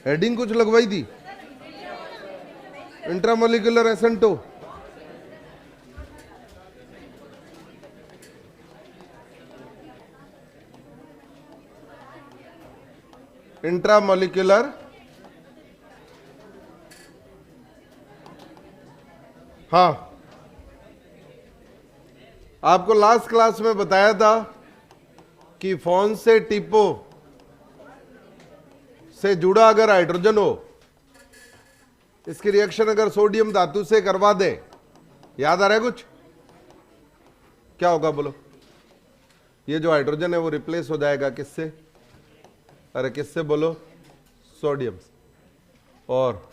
Heading कुछ लगवाई थी, इंट्रामोलिकुलर एसेंटो। इंट्रामोलिकुलर, हाँ आपको लास्ट क्लास में बताया था कि फोन से टिपो से जुड़ा अगर हाइड्रोजन हो, इसकी रिएक्शन अगर सोडियम धातु से करवा दे, याद आ रहा है कुछ? क्या होगा बोलो? ये जो हाइड्रोजन है वो रिप्लेस हो जाएगा किससे? अरे किससे बोलो? सोडियम से। और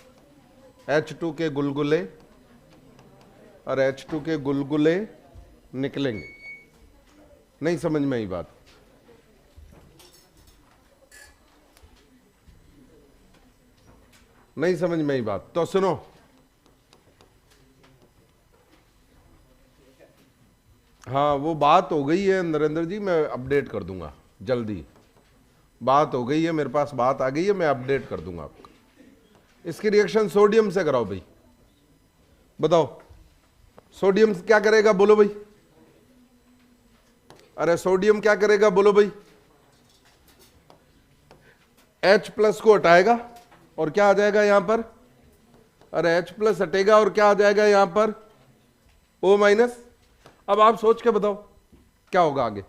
H2 के गुलगुले और H2 के गुलगुले निकलेंगे। नहीं समझ में आई बात? नहीं समझ में आई बात? तो सुनो, हाँ वो बात हो गई है नरेंद्र जी, मैं अपडेट कर दूंगा जल्दी। बात हो गई है, मेरे पास बात आ गई है, मैं अपडेट कर दूंगा आपको। इसकी रिएक्शन सोडियम से कराओ भाई। बताओ सोडियम क्या करेगा बोलो भाई? अरे सोडियम क्या करेगा बोलो भाई? H प्लस को हटाएगा और क्या आ जाएगा यहां पर? अरे H प्लस हटेगा और क्या आ जाएगा यहां पर? O minus. अब आप सोच के बताओ क्या होगा आगे?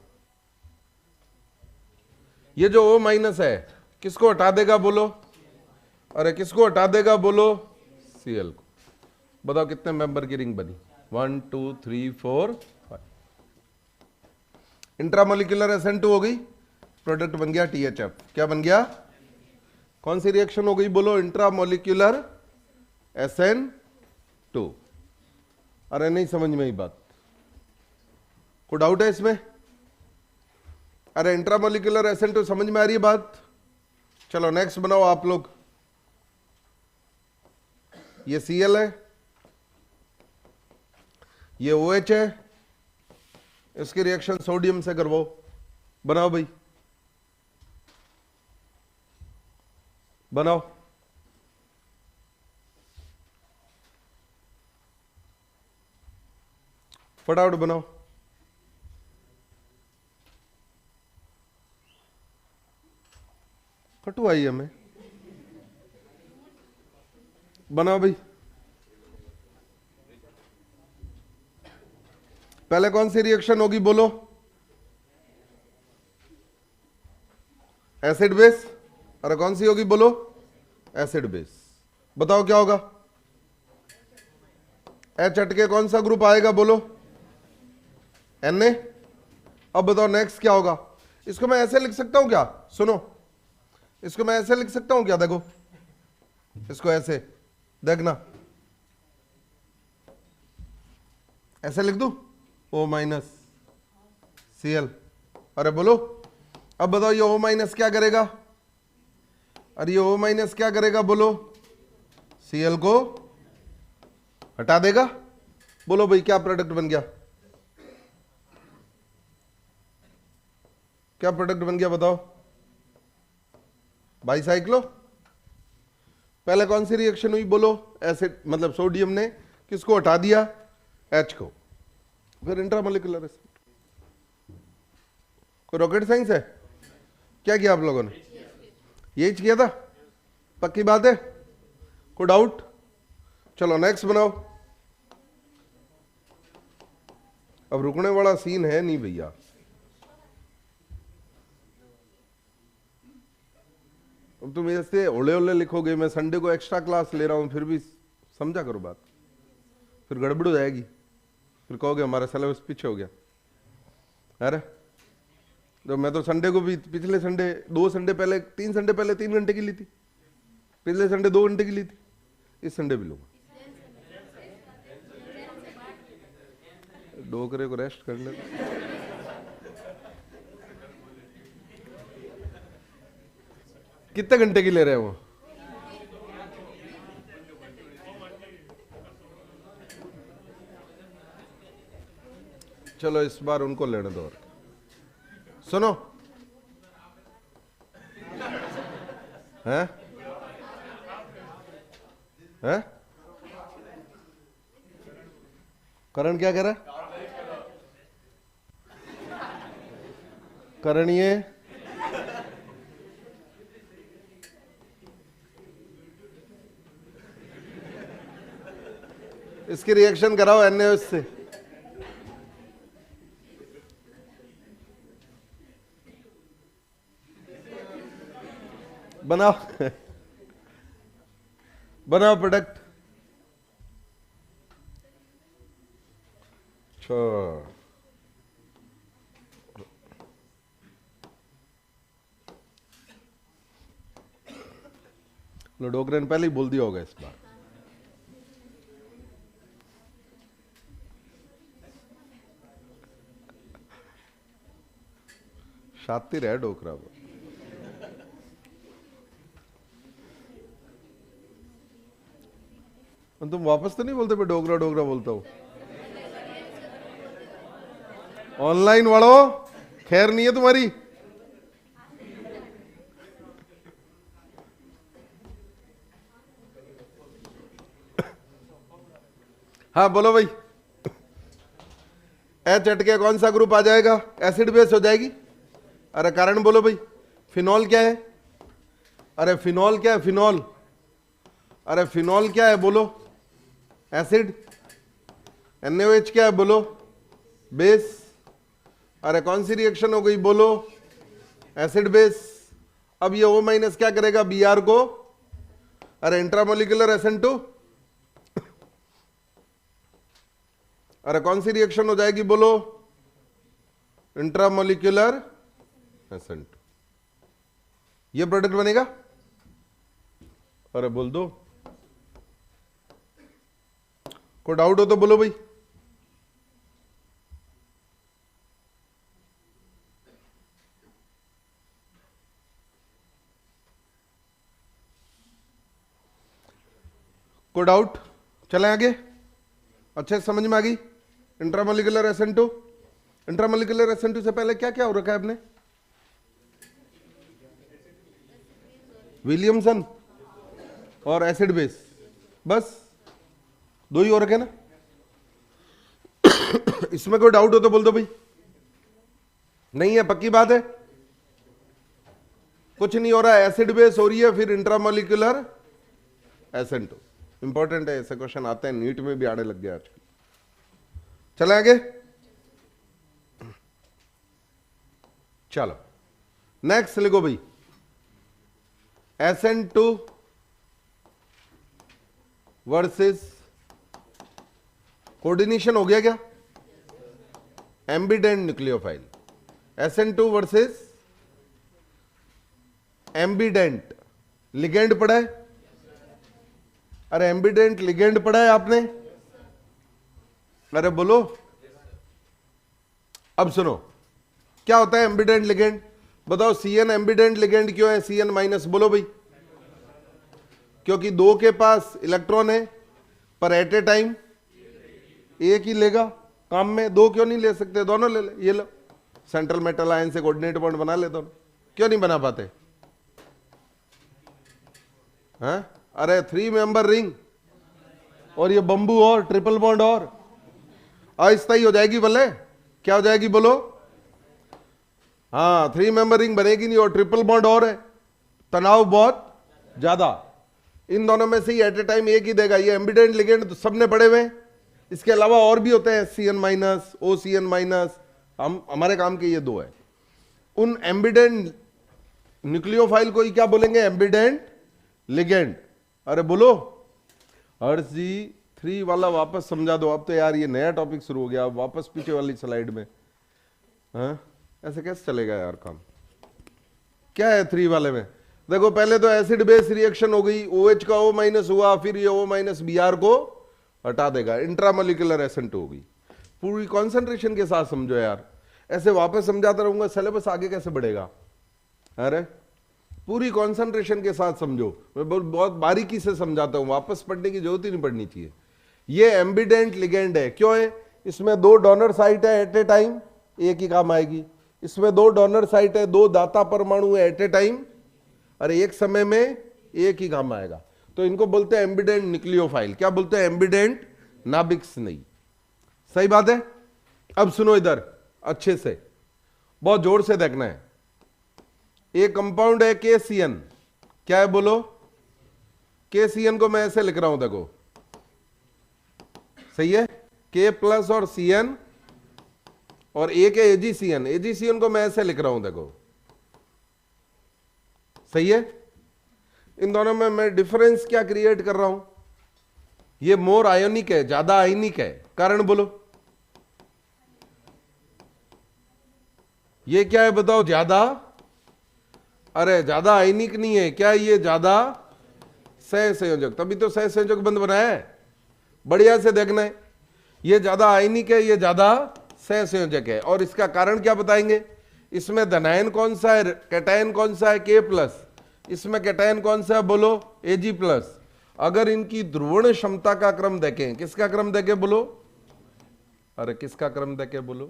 ये जो O माइनस है किसको हटा देगा बोलो? अरे किसको हटा देगा बोलो? Cl को। बताओ कितने मेंबर की रिंग बनी? 1 2 3 4 5। इंट्रामोलिकुलर SN2 हो गई, प्रोडक्ट बन गया THF। क्या बन गया? कौन सी रिएक्शन हो गई बोलो? Intramolecular SN2। अरे नहीं समझ में आई बात? कोई डाउट है इसमें? अरे इंट्रामोलिकुलर SN2 समझ में आ रही है बात? चलो नेक्स्ट बनाओ आप लोग। ये Cl है, ये OH है, इसकी रिएक्शन सोडियम से करवाओ। बनाओ भाई, बनाओ। फटाफट बनाओ। कटु आई हमें, बनाओ भाई। पहले कौन सी रिएक्शन होगी बोलो? Acid base. अरे कौन सी होगी बोलो? Acid base. बताओ क्या होगा? H हटके कौन सा ग्रुप आएगा बोलो? Na। अब बताओ नेक्स्ट क्या होगा? इसको मैं ऐसे लिख सकता हूं क्या? सुनो, इसको मैं ऐसे लिख सकता हूं क्या? देखो इसको ऐसे देखना, ऐसे लिख दूं, O माइनस Cl। अरे बोलो अब बताओ ये O माइनस क्या करेगा? अरे ये O माइनस क्या करेगा बोलो? Cl को हटा देगा। बोलो भाई क्या प्रोडक्ट बन गया? क्या प्रोडक्ट बन गया बताओ? बाईसाइक्लो। पहले कौन सी रिएक्शन हुई बोलो? एसिड मतलब सोडियम ने किसको हटा दिया? H को। फिर इंट्रामोलिकुलर एसिड। कोई रॉकेट साइंस है? क्या किया आप लोगों ने? यही किया था? पक्की बात है? कोई डाउट? चलो नेक्स्ट बनाओ। अब रुकने वाला सीन है नहीं भैया। अब तुम ऐसे ओले ओले लिखोगे, मैं संडे को एक्स्ट्रा क्लास ले रहा हूं, फिर भी समझा करो बात, फिर गड़बड़ हो जाएगी, फिर कहोगे हमारा सिलेबस पीछे हो गया। अरे तो मैं तो संडे को भी पिछले संडे 2 संडे पहले 3 संडे पहले 3 घंटे की ली थी, पिछले संडे 2 घंटे की ली थी, इस संडे भी लूंगा। डोकरे को रेस्ट करने कितने घंटे की ले रहे हैं वो? चलो इस बार उनको लेने दो। और सुनो हैं, है? करण क्या कह रहा है? करणीय इसकी रिएक्शन कराओ NaOH से। बनाओ बनाओ प्रोडक्ट। डोगरे ने पहले ही बोल दिया होगा इस बार। शातिर है डोकरा वो। तुम वापस तो नहीं बोलते मैं डोगरा डोगरा बोलता हूं? ऑनलाइन वालों खैर नहीं है तुम्हारी। हाँ बोलो भाई। एच हट के कौन सा ग्रुप आ जाएगा? एसिड बेस हो जाएगी। अरे कारण बोलो भाई। फिनॉल क्या है? अरे फिनॉल क्या है? फिनॉल, अरे फिनॉल क्या है बोलो? एसिड। NaOH क्या है बोलो? बेस। अरे कौन सी रिएक्शन हो गई बोलो? Acid base. अब ये O माइनस क्या करेगा? Br को, अरे इंट्रामोलिकुलर SN2। अरे कौन सी रिएक्शन हो जाएगी बोलो? Intramolecular SN2। ये प्रोडक्ट बनेगा। अरे बोल दो, कोई डाउट हो तो बोलो भाई। कोई डाउट? चलें आगे। अच्छे समझ में आ गई? Intramolecular SN2। इंट्रामोलिकुलर SN2 से पहले क्या क्या हो रखा है आपने? विलियमसन और एसिड बेस, बस दो ही हो रखे ना। इसमें कोई डाउट हो तो बोल दो भाई। नहीं है? पक्की बात है? कुछ नहीं हो रहा है, एसिड बेस हो रही है, फिर इंट्रामोलिकुलर SN2। इंपॉर्टेंट है, ऐसे क्वेश्चन आते हैं, नीट में भी आने लग गया आजकल। चले आगे। चलो नेक्स्ट लिखो भाई। SN2 वर्सेस कोऑर्डिनेशन हो गया क्या? Ambient nucleophile. SN2 versus ambient ligand पढ़ा है? अरे एम्बिडेंट लिगेंड पढ़ा है आपने? अरे बोलो। अब सुनो क्या होता है एम्बिडेंट लिगेंड? बताओ। CN एम्बिडेंट लिगेंड क्यों है? CN माइनस बोलो भाई। क्योंकि दो के पास इलेक्ट्रॉन है पर एट ए टाइम एक ही लेगा काम में। दो क्यों नहीं ले सकते? दोनों ले ले। ये लो सेंट्रल मेटल आयन से कोऑर्डिनेट बॉन्ड बना ले दोनों। क्यों नहीं बना पाते? हैं? अरे 3 मेंबर रिंग और ये बंबू और ट्रिपल बॉन्ड और अस्थायी हो जाएगी। बोले क्या हो जाएगी बोलो? हाँ 3 मेंबर रिंग बनेगी नहीं और ट्रिपल बॉन्ड और है, तनाव बहुत ज्यादा। इन दोनों में से ही एट ए टाइम एक ही देगा। ये एम्बिडेंट लिगेंड तो सबने पढ़े हुए। इसके अलावा और भी होते हैं SCN माइनस, OCN माइनस। हमारे काम के ये दो है। उन एम्बिडेंट न्यूक्लियोफाइल को ही क्या बोलेंगे? Ambient ligand. अरे बोलो। हर्ष जी 3 वाला वापस समझा दो। अब तो यार ये नया टॉपिक शुरू हो गया, वापस पीछे वाली स्लाइड में। हाँ ऐसे कैसे चलेगा यार काम? क्या है 3 वाले में? देखो पहले तो एसिड बेस रिएक्शन हो गई, OH का O माइनस हुआ, फिर ये O माइनस Br को हटा देगा, इंट्रामोलिकुलर SN2 हो गई। पूरी कॉन्सेंट्रेशन के साथ समझो यार। ऐसे वापस समझाता रहूंगा, सिलेबस आगे कैसे बढ़ेगा? अरे पूरी कॉन्सेंट्रेशन के साथ समझो। मैं बहुत बारीकी से समझाता हूं, वापस पढ़ने की जरूरत ही नहीं पड़नी चाहिए। ये एम्बिडेंट लिगेंड है। क्यों है? इसमें 2 डोनर साइट है एट ए टाइम, एक ही काम आएगी। इसमें 2 डोनर साइट है, 2 दाता परमाणु है एट ए टाइम, अरे एक समय में एक ही काम आएगा। तो इनको बोलते हैं एम्बिडेंट न्यूक्लियोफाइल। क्या बोलते हैं? एम्बिडेंट नाभिक स्नेही। सही बात है। अब सुनो इधर अच्छे से, बहुत जोर से देखना है। एक कंपाउंड है KCN। क्या है बोलो? KCN को मैं ऐसे लिख रहा हूं, देखो सही है, K प्लस और CN, और एक है AgCN। AgCN को मैं ऐसे लिख रहा हूं, देखो सही है। इन दोनों में मैं डिफरेंस क्या क्रिएट कर रहा हूं? ये मोर आयोनिक है, ज्यादा आयनिक है। कारण बोलो, ये क्या है बताओ? ज्यादा, अरे ज्यादा आयनिक नहीं है क्या? ये ज्यादा सह संयोजक, तभी तो सह संयोजक बंध बनाया है। बढ़िया से देखना है, ये ज्यादा आयनिक है, ये ज्यादा सह संयोजक है। और इसका कारण क्या बताएंगे? इसमें धनायन कौन सा है, कैटायन कौन सा है? K plus. इसमें कैटायन कौन सा है बोलो? Ag plus. अगर इनकी ध्रुवण क्षमता का क्रम देखें, किसका क्रम देखें बोलो? अरे किसका क्रम देखें बोलो?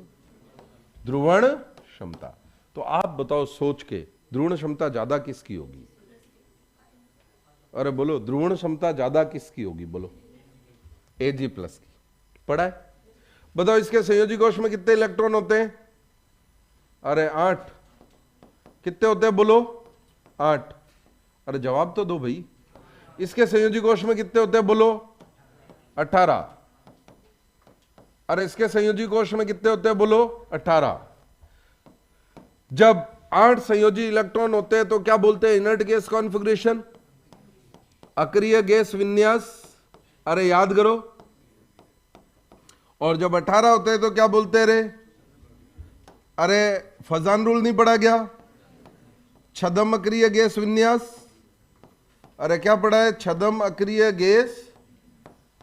ध्रुवण क्षमता। तो आप बताओ सोच के, ध्रुवण क्षमता ज्यादा किसकी होगी? अरे बोलो, ध्रुवण क्षमता ज्यादा किसकी होगी बोलो? Ag प्लस की। पढ़ा है? बताओ इसके संयोजी कोश में कितने इलेक्ट्रॉन होते हैं? अरे 8। कितने होते हैं बोलो? 8। अरे जवाब तो दो भाई। इसके संयोजी कोश में कितने होते हैं बोलो? 18। अरे इसके संयोजी कोश में कितने होते हैं बोलो? 18। जब 8 संयोजी इलेक्ट्रॉन होते हैं तो क्या बोलते हैं? इनर्ट गैस कॉन्फ़िगरेशन, अक्रिय गैस विन्यास। अरे याद करो। और जब 18 होते हैं तो क्या बोलते हैं रे? अरे फजान रूल नहीं पढ़ा गया? छदम अक्रिय गैस विन्यास। अरे क्या पढ़ा है? छदम अक्रिय गैस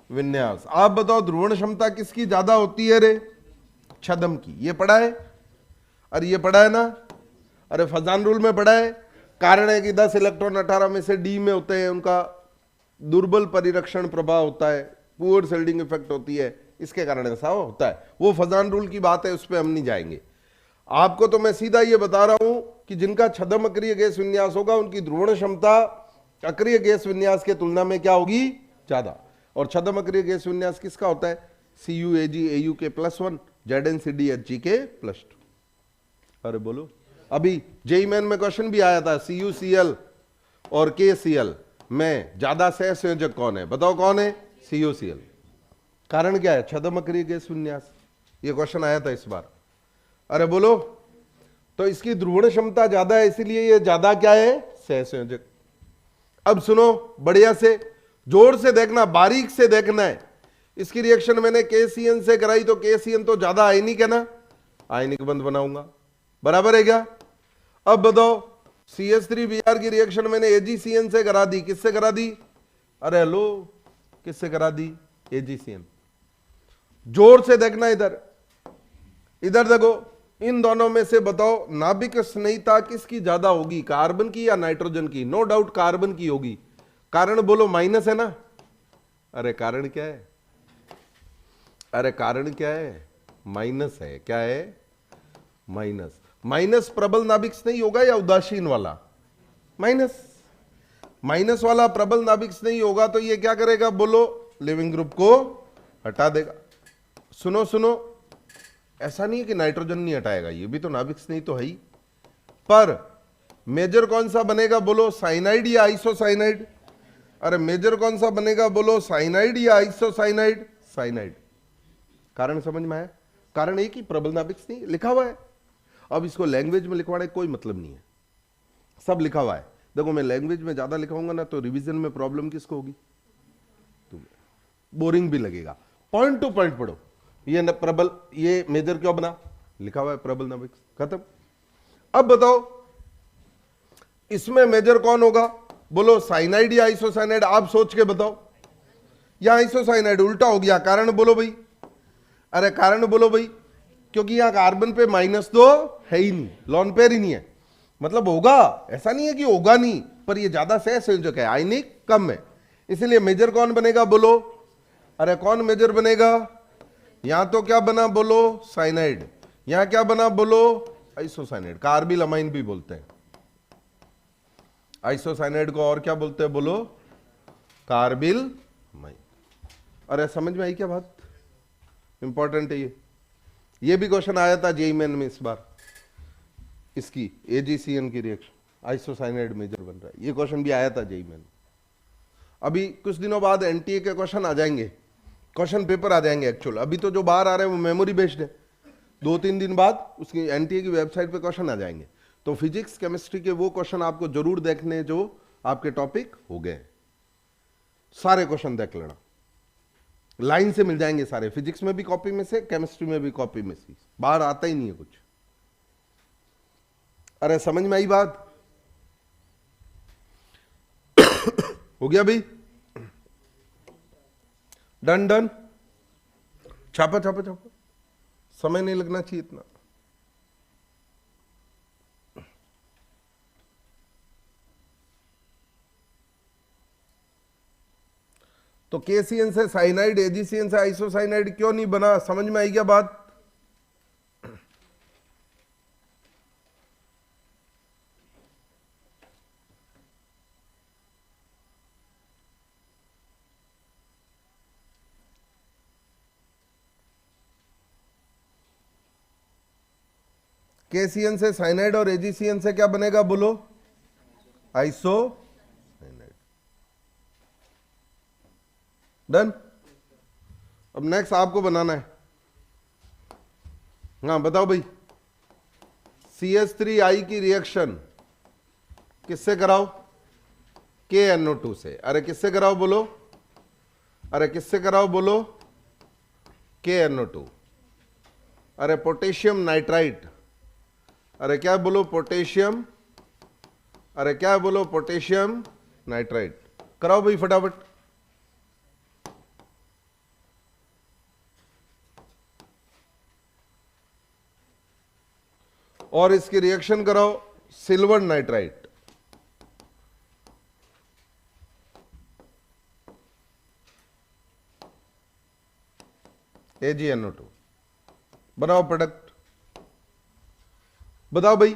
विन्यास। आप बताओ ध्रुवण क्षमता किसकी ज्यादा होती है रे? छदम की। ये पढ़ा है? अरे ये पढ़ा है ना? अरे फजान रूल में पढ़ा है। कारण है कि 10 इलेक्ट्रॉन 18 में से D में होते हैं, उनका दुर्बल परिरक्षण प्रभाव होता है, पुअर शेल्डिंग इफेक्ट होती है, इसके कारण ऐसा होता है। वो फजान रूल की बात है, उस पर हम नहीं जाएंगे। आपको तो मैं सीधा ये बता रहा हूं कि जिनका छदम अक्रिय गैस विन्यास होगा उनकी ध्रुवण क्षमता अक्रिय गैस विन्यास के तुलना में क्या होगी? ज्यादा। और छदम अक्रिय गैस विन्यास किसका होता है? Cu Ag Au के +1, ZnCd Hg के +2। अरे बोलो, अभी जेई मेन में क्वेश्चन भी आया था, CuCl और KCl में ज्यादा सह संयोजक कौन है? बताओ कौन है? CuCl। कारण क्या है? छदम अक्रिय गैस विन्यास। ये क्वेश्चन आया था इस बार। अरे बोलो, तो इसकी ध्रुवण क्षमता ज्यादा है, इसीलिए ये ज्यादा क्या है? सह संयोजक। अब सुनो बढ़िया से, जोर से देखना, बारीक से देखना है। इसकी रिएक्शन मैंने KCN से कराई तो KCN तो ज्यादा आयनिक है ना, आयनिक बंध बनाऊंगा, बराबर है क्या? अब बताओ CH3Br की रिएक्शन मैंने AgCN से करा दी, किससे करा दी? अरे हेलो, किससे करा दी? AgCN। जोर से देखना इधर, इधर देखो, इन दोनों में से बताओ नाभिक स्नेहिता किसकी ज्यादा होगी, कार्बन की या नाइट्रोजन की? नो डाउट कार्बन की होगी। कारण बोलो, माइनस है ना? अरे कारण क्या है? अरे कारण क्या है? माइनस है। क्या है? माइनस। माइनस प्रबल नाभिक स्नेही होगा या उदासीन वाला? माइनस। माइनस वाला प्रबल नाभिक स्नेही होगा तो ये क्या करेगा बोलो? लिविंग ग्रुप को हटा देगा। सुनो सुनो, ऐसा नहीं है कि नाइट्रोजन नहीं हटाएगा, ये भी तो नाभिक स्नेही तो है ही। पर मेजर कौन सा बनेगा बोलो? साइनाइड या आइसोसाइनाइड? अरे मेजर कौन सा बनेगा बोलो? साइनाइड या आइसोसाइनाइड? साइनाइड। कारण समझ में आया? कारण एक ही, प्रबल नाभिक स्नेही लिखा हुआ है। अब इसको लैंग्वेज में लिखवाने कोई मतलब नहीं है, सब लिखा हुआ है। देखो मैं लैंग्वेज में ज्यादा लिखाऊंगा ना तो रिवीजन में प्रॉब्लम किसको होगी? तुम्हें बोरिंग भी लगेगा। पॉइंट टू पॉइंट पढ़ो। ये प्रबल, ये मेजर क्यों बना? लिखा हुआ है प्रबल नाभिक, खत्म। अब बताओ इसमें मेजर कौन होगा बोलो? साइनाइड या आइसोसाइनाइड? आप सोच के बताओ। या आइसोसाइनाइड? उल्टा हो गया। कारण बोलो भाई। अरे कारण बोलो भाई, क्योंकि यहां कार्बन पे माइनस तो है ही नहीं, लॉन पेयर ही नहीं है। मतलब होगा, ऐसा नहीं है कि होगा नहीं, पर ये ज्यादा सह संयोजक है, आयनिक कम है, इसलिए मेजर कौन बनेगा बोलो? अरे कौन मेजर बनेगा? यहां तो क्या बना बोलो? साइनाइड। यहां क्या बना बोलो? आइसोसाइनाइड। कार्बिल अमाइन भी बोलते हैं आइसोसाइनाइड को, और क्या बोलते हैं बोलो? कार्बिलमाइन। अरे समझ में आई क्या बात? इंपॉर्टेंट है ये भी क्वेश्चन आया था जेईई मेन में इस बार, इसकी AgCN की रिएक्शन, आइसोसाइनाइड मेजर बन रहा है, ये क्वेश्चन भी आया था जेईई मेन। अभी कुछ दिनों बाद NTA के क्वेश्चन आ जाएंगे, क्वेश्चन पेपर आ जाएंगे एक्चुअल। अभी तो जो बाहर आ रहे हैं वो मेमोरी बेस्ड है, 2-3 दिन बाद उसकी NTA की वेबसाइट पे क्वेश्चन आ जाएंगे। तो फिजिक्स केमिस्ट्री के वो क्वेश्चन आपको जरूर देखने जो आपके टॉपिक हो गए, सारे क्वेश्चन देख लेना, लाइन से मिल जाएंगे सारे, फिजिक्स में भी कॉपी में से, केमिस्ट्री में भी कॉपी में से, बाहर आता ही नहीं है कुछ। अरे समझ में आई बात? हो गया भाई? डन डन, छापा छापा छापा, समय नहीं लगना चाहिए इतना। तो KCN से साइनाइड, AgCN से आइसोसाइनाइड क्यों नहीं बना? समझ में आई क्या बात? KCN से साइनाइड और AgCN से क्या बनेगा बोलो? आइसोसाइनाइड। डन। अब नेक्स्ट आपको बनाना है। हाँ बताओ भाई, CH3I की रिएक्शन किससे कराओ? KNO2 से। अरे किससे कराओ बोलो? अरे किससे कराओ बोलो? KNO2। अरे पोटेशियम नाइट्राइट, अरे क्या बोलो? पोटेशियम, अरे क्या बोलो? Potassium nitrite. कराओ भाई फटाफट। और इसकी रिएक्शन कराओ सिल्वर नाइट्राइट। AgNO2 बनाओ प्रोडक्ट। बताओ भाई,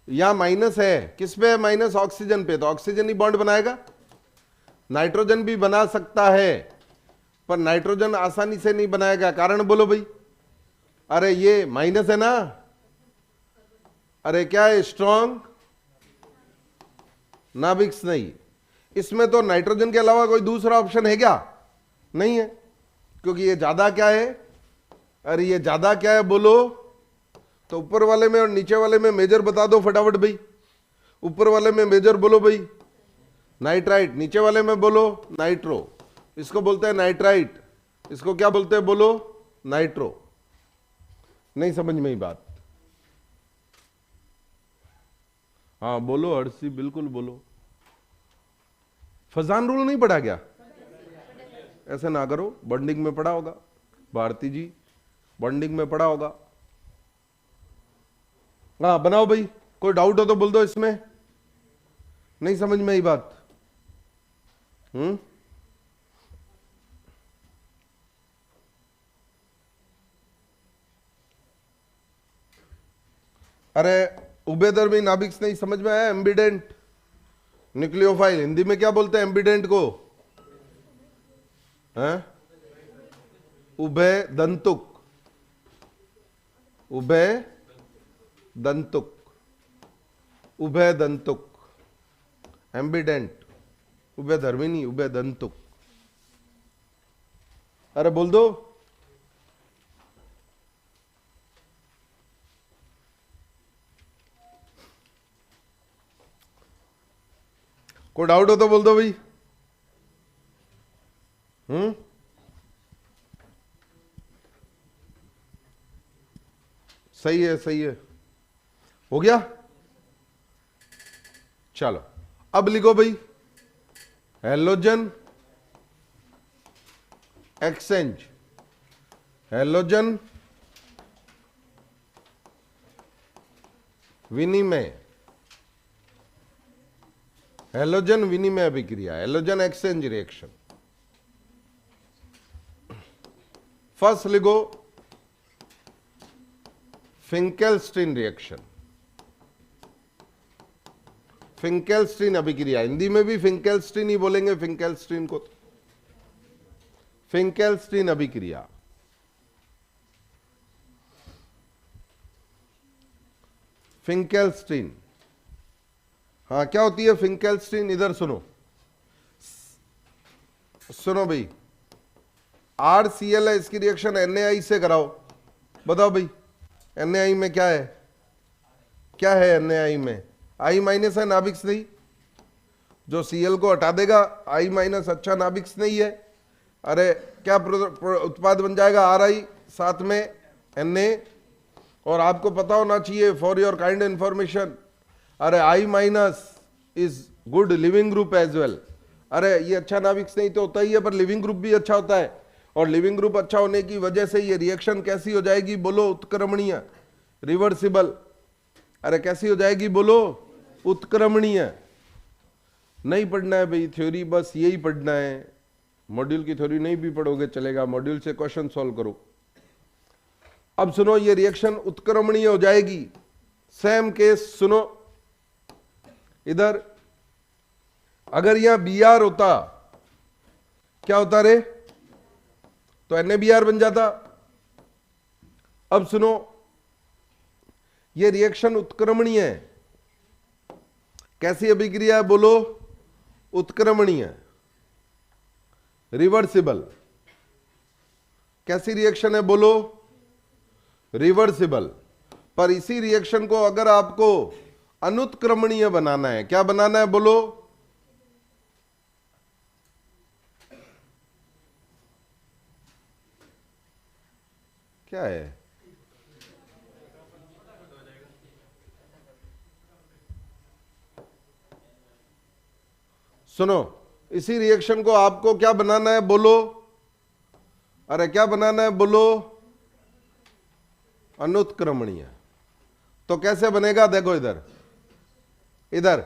यहां माइनस है, किस पे है माइनस? ऑक्सीजन पे, तो ऑक्सीजन ही बॉन्ड बनाएगा। नाइट्रोजन भी बना सकता है, पर नाइट्रोजन आसानी से नहीं बनाएगा। कारण बोलो भाई। अरे ये माइनस है ना, अरे क्या है? स्ट्रॉन्ग नाभिक्स नहीं। इसमें तो नाइट्रोजन के अलावा कोई दूसरा ऑप्शन है क्या? नहीं है, क्योंकि ये ज्यादा क्या है? अरे ये ज्यादा क्या है बोलो? तो ऊपर वाले में और नीचे वाले में मेजर बता दो फटाफट भाई। ऊपर वाले में मेजर बोलो भाई नाइट्राइट, नीचे वाले में बोलो नाइट्रो। इसको बोलते हैं नाइट्राइट, इसको क्या बोलते हैं बोलो? नाइट्रो। नहीं समझ में ही बात? हाँ बोलो हर्षी, बिल्कुल बोलो। फजान रूल नहीं पढ़ा क्या? ऐसे ना करो, बॉन्डिंग में पढ़ा होगा भारती जी, बॉन्डिंग में पढ़ा होगा। हाँ बनाओ भाई, कोई डाउट हो तो बोल दो इसमें। नहीं समझ में आई बात? अरे उभयधर्मी नाभिक नहीं समझ में आया? एम्बिडेंट न्यूक्लियोफाइल, हिंदी में क्या बोलते हैं एम्बिडेंट को? हैं? उभय दंतुक, उभय दंतुक, उभय दंतुक, एम्बिडेंट। उभय धर्मी नहीं, उभय दंतुक। अरे बोल दो। कोई डाउट हो तो बोल दो भाई। सही है, सही है, हो गया। चलो अब लिखो भाई, हैलोजन एक्सचेंज, हैलोजन विनिमय, हैलोजन विनिमय अभिक्रिया, हैलोजन एक्सचेंज रिएक्शन। फर्स्ट लिखो फिंकेल्स्टीन रिएक्शन, फिंकेल्स्टीन अभिक्रिया, हिंदी में भी फिंकेल्स्टीन ही बोलेंगे फिंकेल्स्टीन को, फिंकेल्स्टीन अभिक्रिया। फिंकेल्स्टीन, हाँ क्या होती है फिंकेल्स्टीन? इधर सुनो, सुनो भाई, RCl है, इसकी रिएक्शन NaI से कराओ। बताओ भाई NaI में क्या है? क्या है NaI में? I माइनस है, नाभिक्स नहीं। जो Cl को हटा देगा I माइनस, अच्छा नाभिक्स नहीं है। अरे क्या उत्पाद बन जाएगा? RI, साथ में Na। और आपको पता होना चाहिए फॉर योर काइंड इंफॉर्मेशन, अरे I minus is good leaving group as well. अरे ये अच्छा नाभिक्स नहीं तो होता ही है, पर लिविंग ग्रुप भी अच्छा होता है, और लिविंग ग्रुप अच्छा होने की वजह से ये रिएक्शन कैसी हो जाएगी? बोलो उत्क्रमणीय, रिवर्सिबल। अरे कैसी हो जाएगी? बोलो उत्क्रमणीय। नहीं पढ़ना है भाई थ्योरी, बस यही पढ़ना है। मॉड्यूल की थ्योरी नहीं भी पढ़ोगे चलेगा, मॉड्यूल से क्वेश्चन सॉल्व करो। अब सुनो, ये रिएक्शन उत्क्रमणीय हो जाएगी। सेम केस सुनो इधर, अगर यहां Br होता, क्या होता रे? तो NaBr बन जाता। अब सुनो, ये रिएक्शन उत्क्रमणीय है। कैसी अभिक्रिया है? बोलो उत्क्रमणीय, रिवर्सिबल। कैसी रिएक्शन है? बोलो रिवर्सिबल। पर इसी रिएक्शन को अगर आपको अनुत्क्रमणीय बनाना है, क्या बनाना है? बोलो क्या है? सुनो, इसी रिएक्शन को आपको क्या बनाना है? बोलो, अरे क्या बनाना है? बोलो अनुत्क्रमणीय। तो कैसे बनेगा? देखो इधर, इधर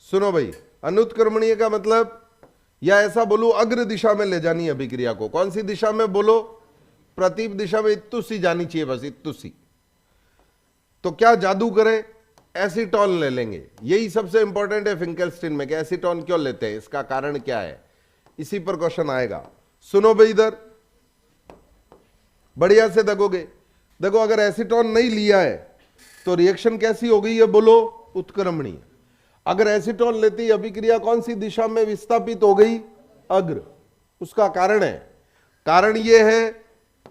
सुनो भाई, अनुत्क्रमणीय का मतलब, या ऐसा बोलूं अग्र दिशा में ले जानी है अभिक्रिया को। कौन सी दिशा में? बोलो प्रतीप दिशा में, इत्तुसी जानी चाहिए, बस इत्तुसी। तो क्या जादू करें? एसीटोन ले लेंगे। यही सबसे इंपॉर्टेंट है फिंकेल्स्टीन में, कि एसीटोन क्यों लेते हैं, इसका कारण क्या है, इसी पर क्वेश्चन आएगा। सुनो भाई इधर बढ़िया से देखोगे, देखो अगर एसीटोन नहीं लिया है तो रिएक्शन कैसी हो गई है? बोलो उत्क्रमणीय। अगर एसीटोन लेती अभिक्रिया कौन सी दिशा में विस्थापित हो गई? अग्र। उसका कारण है, कारण ये है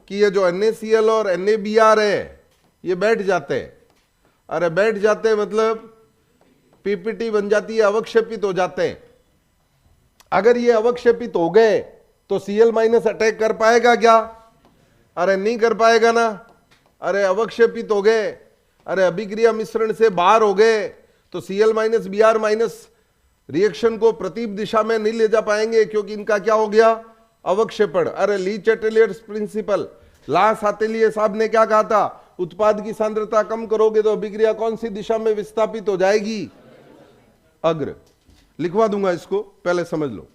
कि ये जो NaCl और NaBr है ये बैठ जाते हैं। अरे बैठ जाते हैं मतलब पीपीटी बन जाती है, अवक्षेपित हो जाते हैं। अगर ये अवक्षेपित हो गए तो Cl माइनस अटैक कर पाएगा क्या? अरे नहीं कर पाएगा ना। अरे अवक्षेपित हो गए, अरे अभिक्रिया मिश्रण से बाहर हो गए, तो Cl minus Br minus reaction को प्रतीप दिशा में नहीं ले जा पाएंगे, क्योंकि इनका क्या हो गया? अवक्षेपण। अरे ली चैटेलियर्स प्रिंसिपल, लास आतेलिये साहब ने क्या कहा था? उत्पाद की सांद्रता कम करोगे तो अभिक्रिया कौन सी दिशा में विस्थापित हो जाएगी? अग्र। लिखवा दूंगा इसको, पहले समझ लो।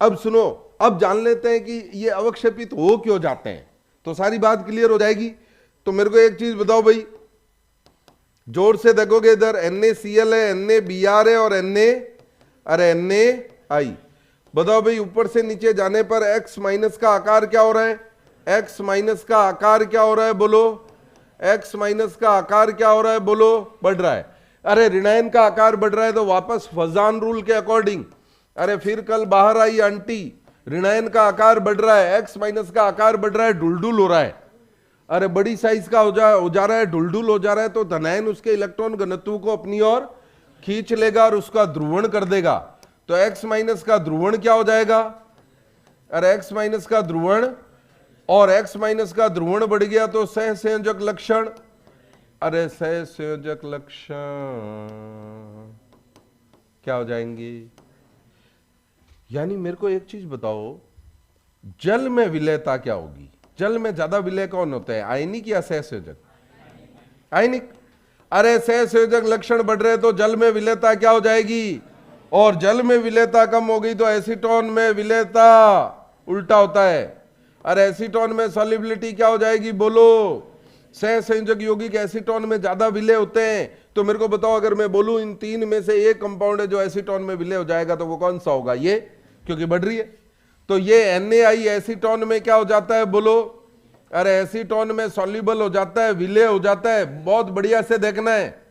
अब सुनो, अब जान लेते हैं कि ये अवक्षेपित हो क्यों जाते हैं, तो सारी बात क्लियर हो जाएगी। तो मेरे को एक चीज बताओ भाई, जोर से देखोगे इधर, NaCl है, NaBr है और NaI। बताओ भाई ऊपर से नीचे जाने पर X माइनस का आकार क्या हो रहा है? X माइनस का आकार क्या हो रहा है? बोलो X माइनस का आकार क्या हो रहा है? बोलो बढ़ रहा है। अरे ऋणायन का आकार बढ़ रहा है तो वापस फजान रूल के अकॉर्डिंग, अरे फिर कल बाहर आई आंटी, ऋणायन का आकार बढ़ रहा है, X माइनस का आकार बढ़ रहा है, ढुलढुल हो रहा है। अरे बड़ी साइज का हो जा रहा है, ढुलढुल हो जा रहा है, तो धनायन उसके इलेक्ट्रॉन घनत्व को अपनी ओर खींच लेगा और उसका ध्रुवण कर देगा। तो X माइनस का ध्रुवण क्या हो जाएगा? अरे X माइनस का ध्रुवण, और X माइनस का ध्रुवण बढ़ गया तो सहसंयोजक लक्षण, अरे सहसंयोजक लक्षण क्या हो जाएंगे? यानी मेरे को एक चीज बताओ, जल में विलयता क्या होगी? जल में ज्यादा विलय कौन होता है, आयनिक या सहसंयोजक? आयनिक। अरे सहसंयोजक लक्षण बढ़ रहे तो जल में विलयता क्या हो जाएगी? और जल में विलयता कम हो गई तो एसीटोन में विलयता उल्टा होता है। अरे एसीटोन में सॉल्युबिलिटी क्या हो जाएगी? बोलो सहसंयोजक यौगिक एसीटोन में ज्यादा विलय होते हैं। तो मेरे को बताओ, अगर मैं बोलूं इन तीन में से एक कंपाउंड है जो एसीटोन में विलय हो जाएगा, तो वो कौन सा होगा? ये, क्योंकि बढ़ रही है। तो ये NaI एसीटोन में क्या हो जाता है? बोलो। अरे एसीटोन में सॉल्युबल हो जाता है, विलय हो जाता है। बहुत बढ़िया से देखना है।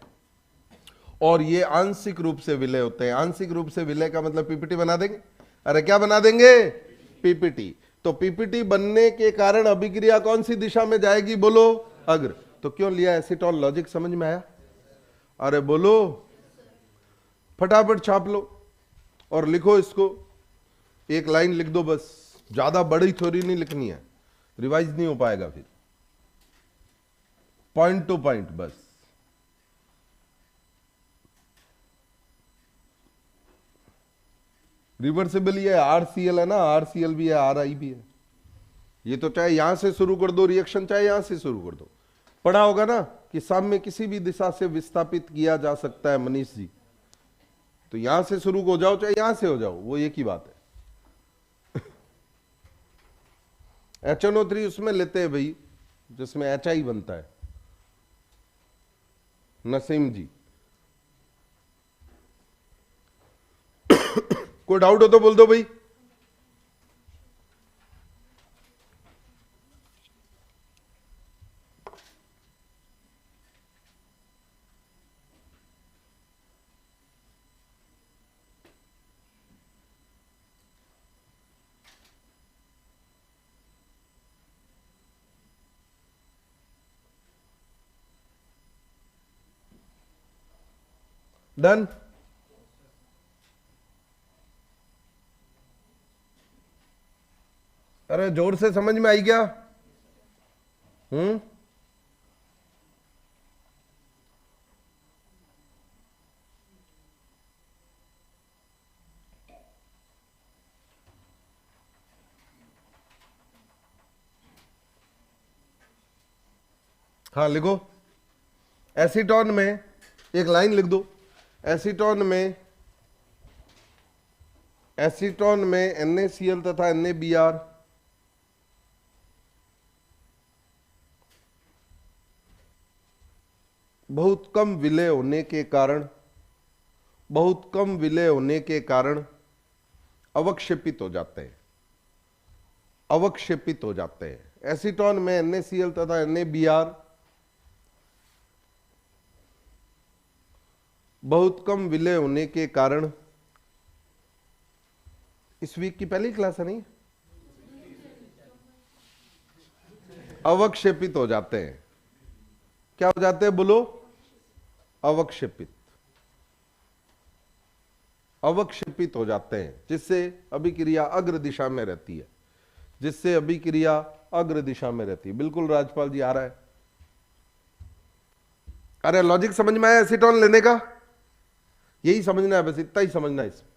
और ये आंशिक रूप से विलय होते हैं। आंशिक रूप से विलय का मतलब पीपीटी बना देंगे। अरे क्या बना देंगे? पीपीटी। तो पीपीटी बनने के कारण अभिक्रिया कौन सी दिशा में जाएगी? बोलो, अग्र। तो क्यों लिया एसीटोन? लॉजिक समझ में आया? अरे बोलो, फटाफट छाप लो और लिखो इसको। एक लाइन लिख दो बस, ज्यादा बड़ी थ्योरी नहीं लिखनी है, रिवाइज नहीं हो पाएगा फिर। पॉइंट टू पॉइंट बस। रिवर्सिबल ये RCl है ना, RCl भी है, RI भी है। ये तो चाहे यहां से शुरू कर दो रिएक्शन, चाहे यहां से शुरू कर दो। पढ़ा होगा ना कि साम्य किसी भी दिशा से विस्थापित किया जा सकता है, मनीष जी। तो यहां से शुरू हो जाओ, चाहे यहां से हो जाओ, वो एक ही बात है। HNO3 उसमें लेते हैं भाई जिसमें HI बनता है। नसीम जी, कोई डाउट हो तो बोल दो भाई। डन। अरे जोर से समझ में आई क्या? हाँ लिखो। एसीटोन में एक लाइन लिख दो। एसीटोन में NaCl तथा NaBr बहुत कम विलय होने के कारण अवक्षेपित हो जाते हैं। एसीटोन में NaCl तथा NaBr बहुत कम विलय होने के कारण, इस वीक की पहली क्लास है नहीं, अवक्षेपित हो जाते हैं। क्या हो जाते हैं? बोलो, अवक्षेपित हो जाते हैं, जिससे अभिक्रिया अग्र दिशा में रहती है। बिल्कुल राजपाल जी, आ रहा है। अरे लॉजिक समझ में आया एसीटोन लेने का? यही समझना है, बस इतना ही समझना है। इसमें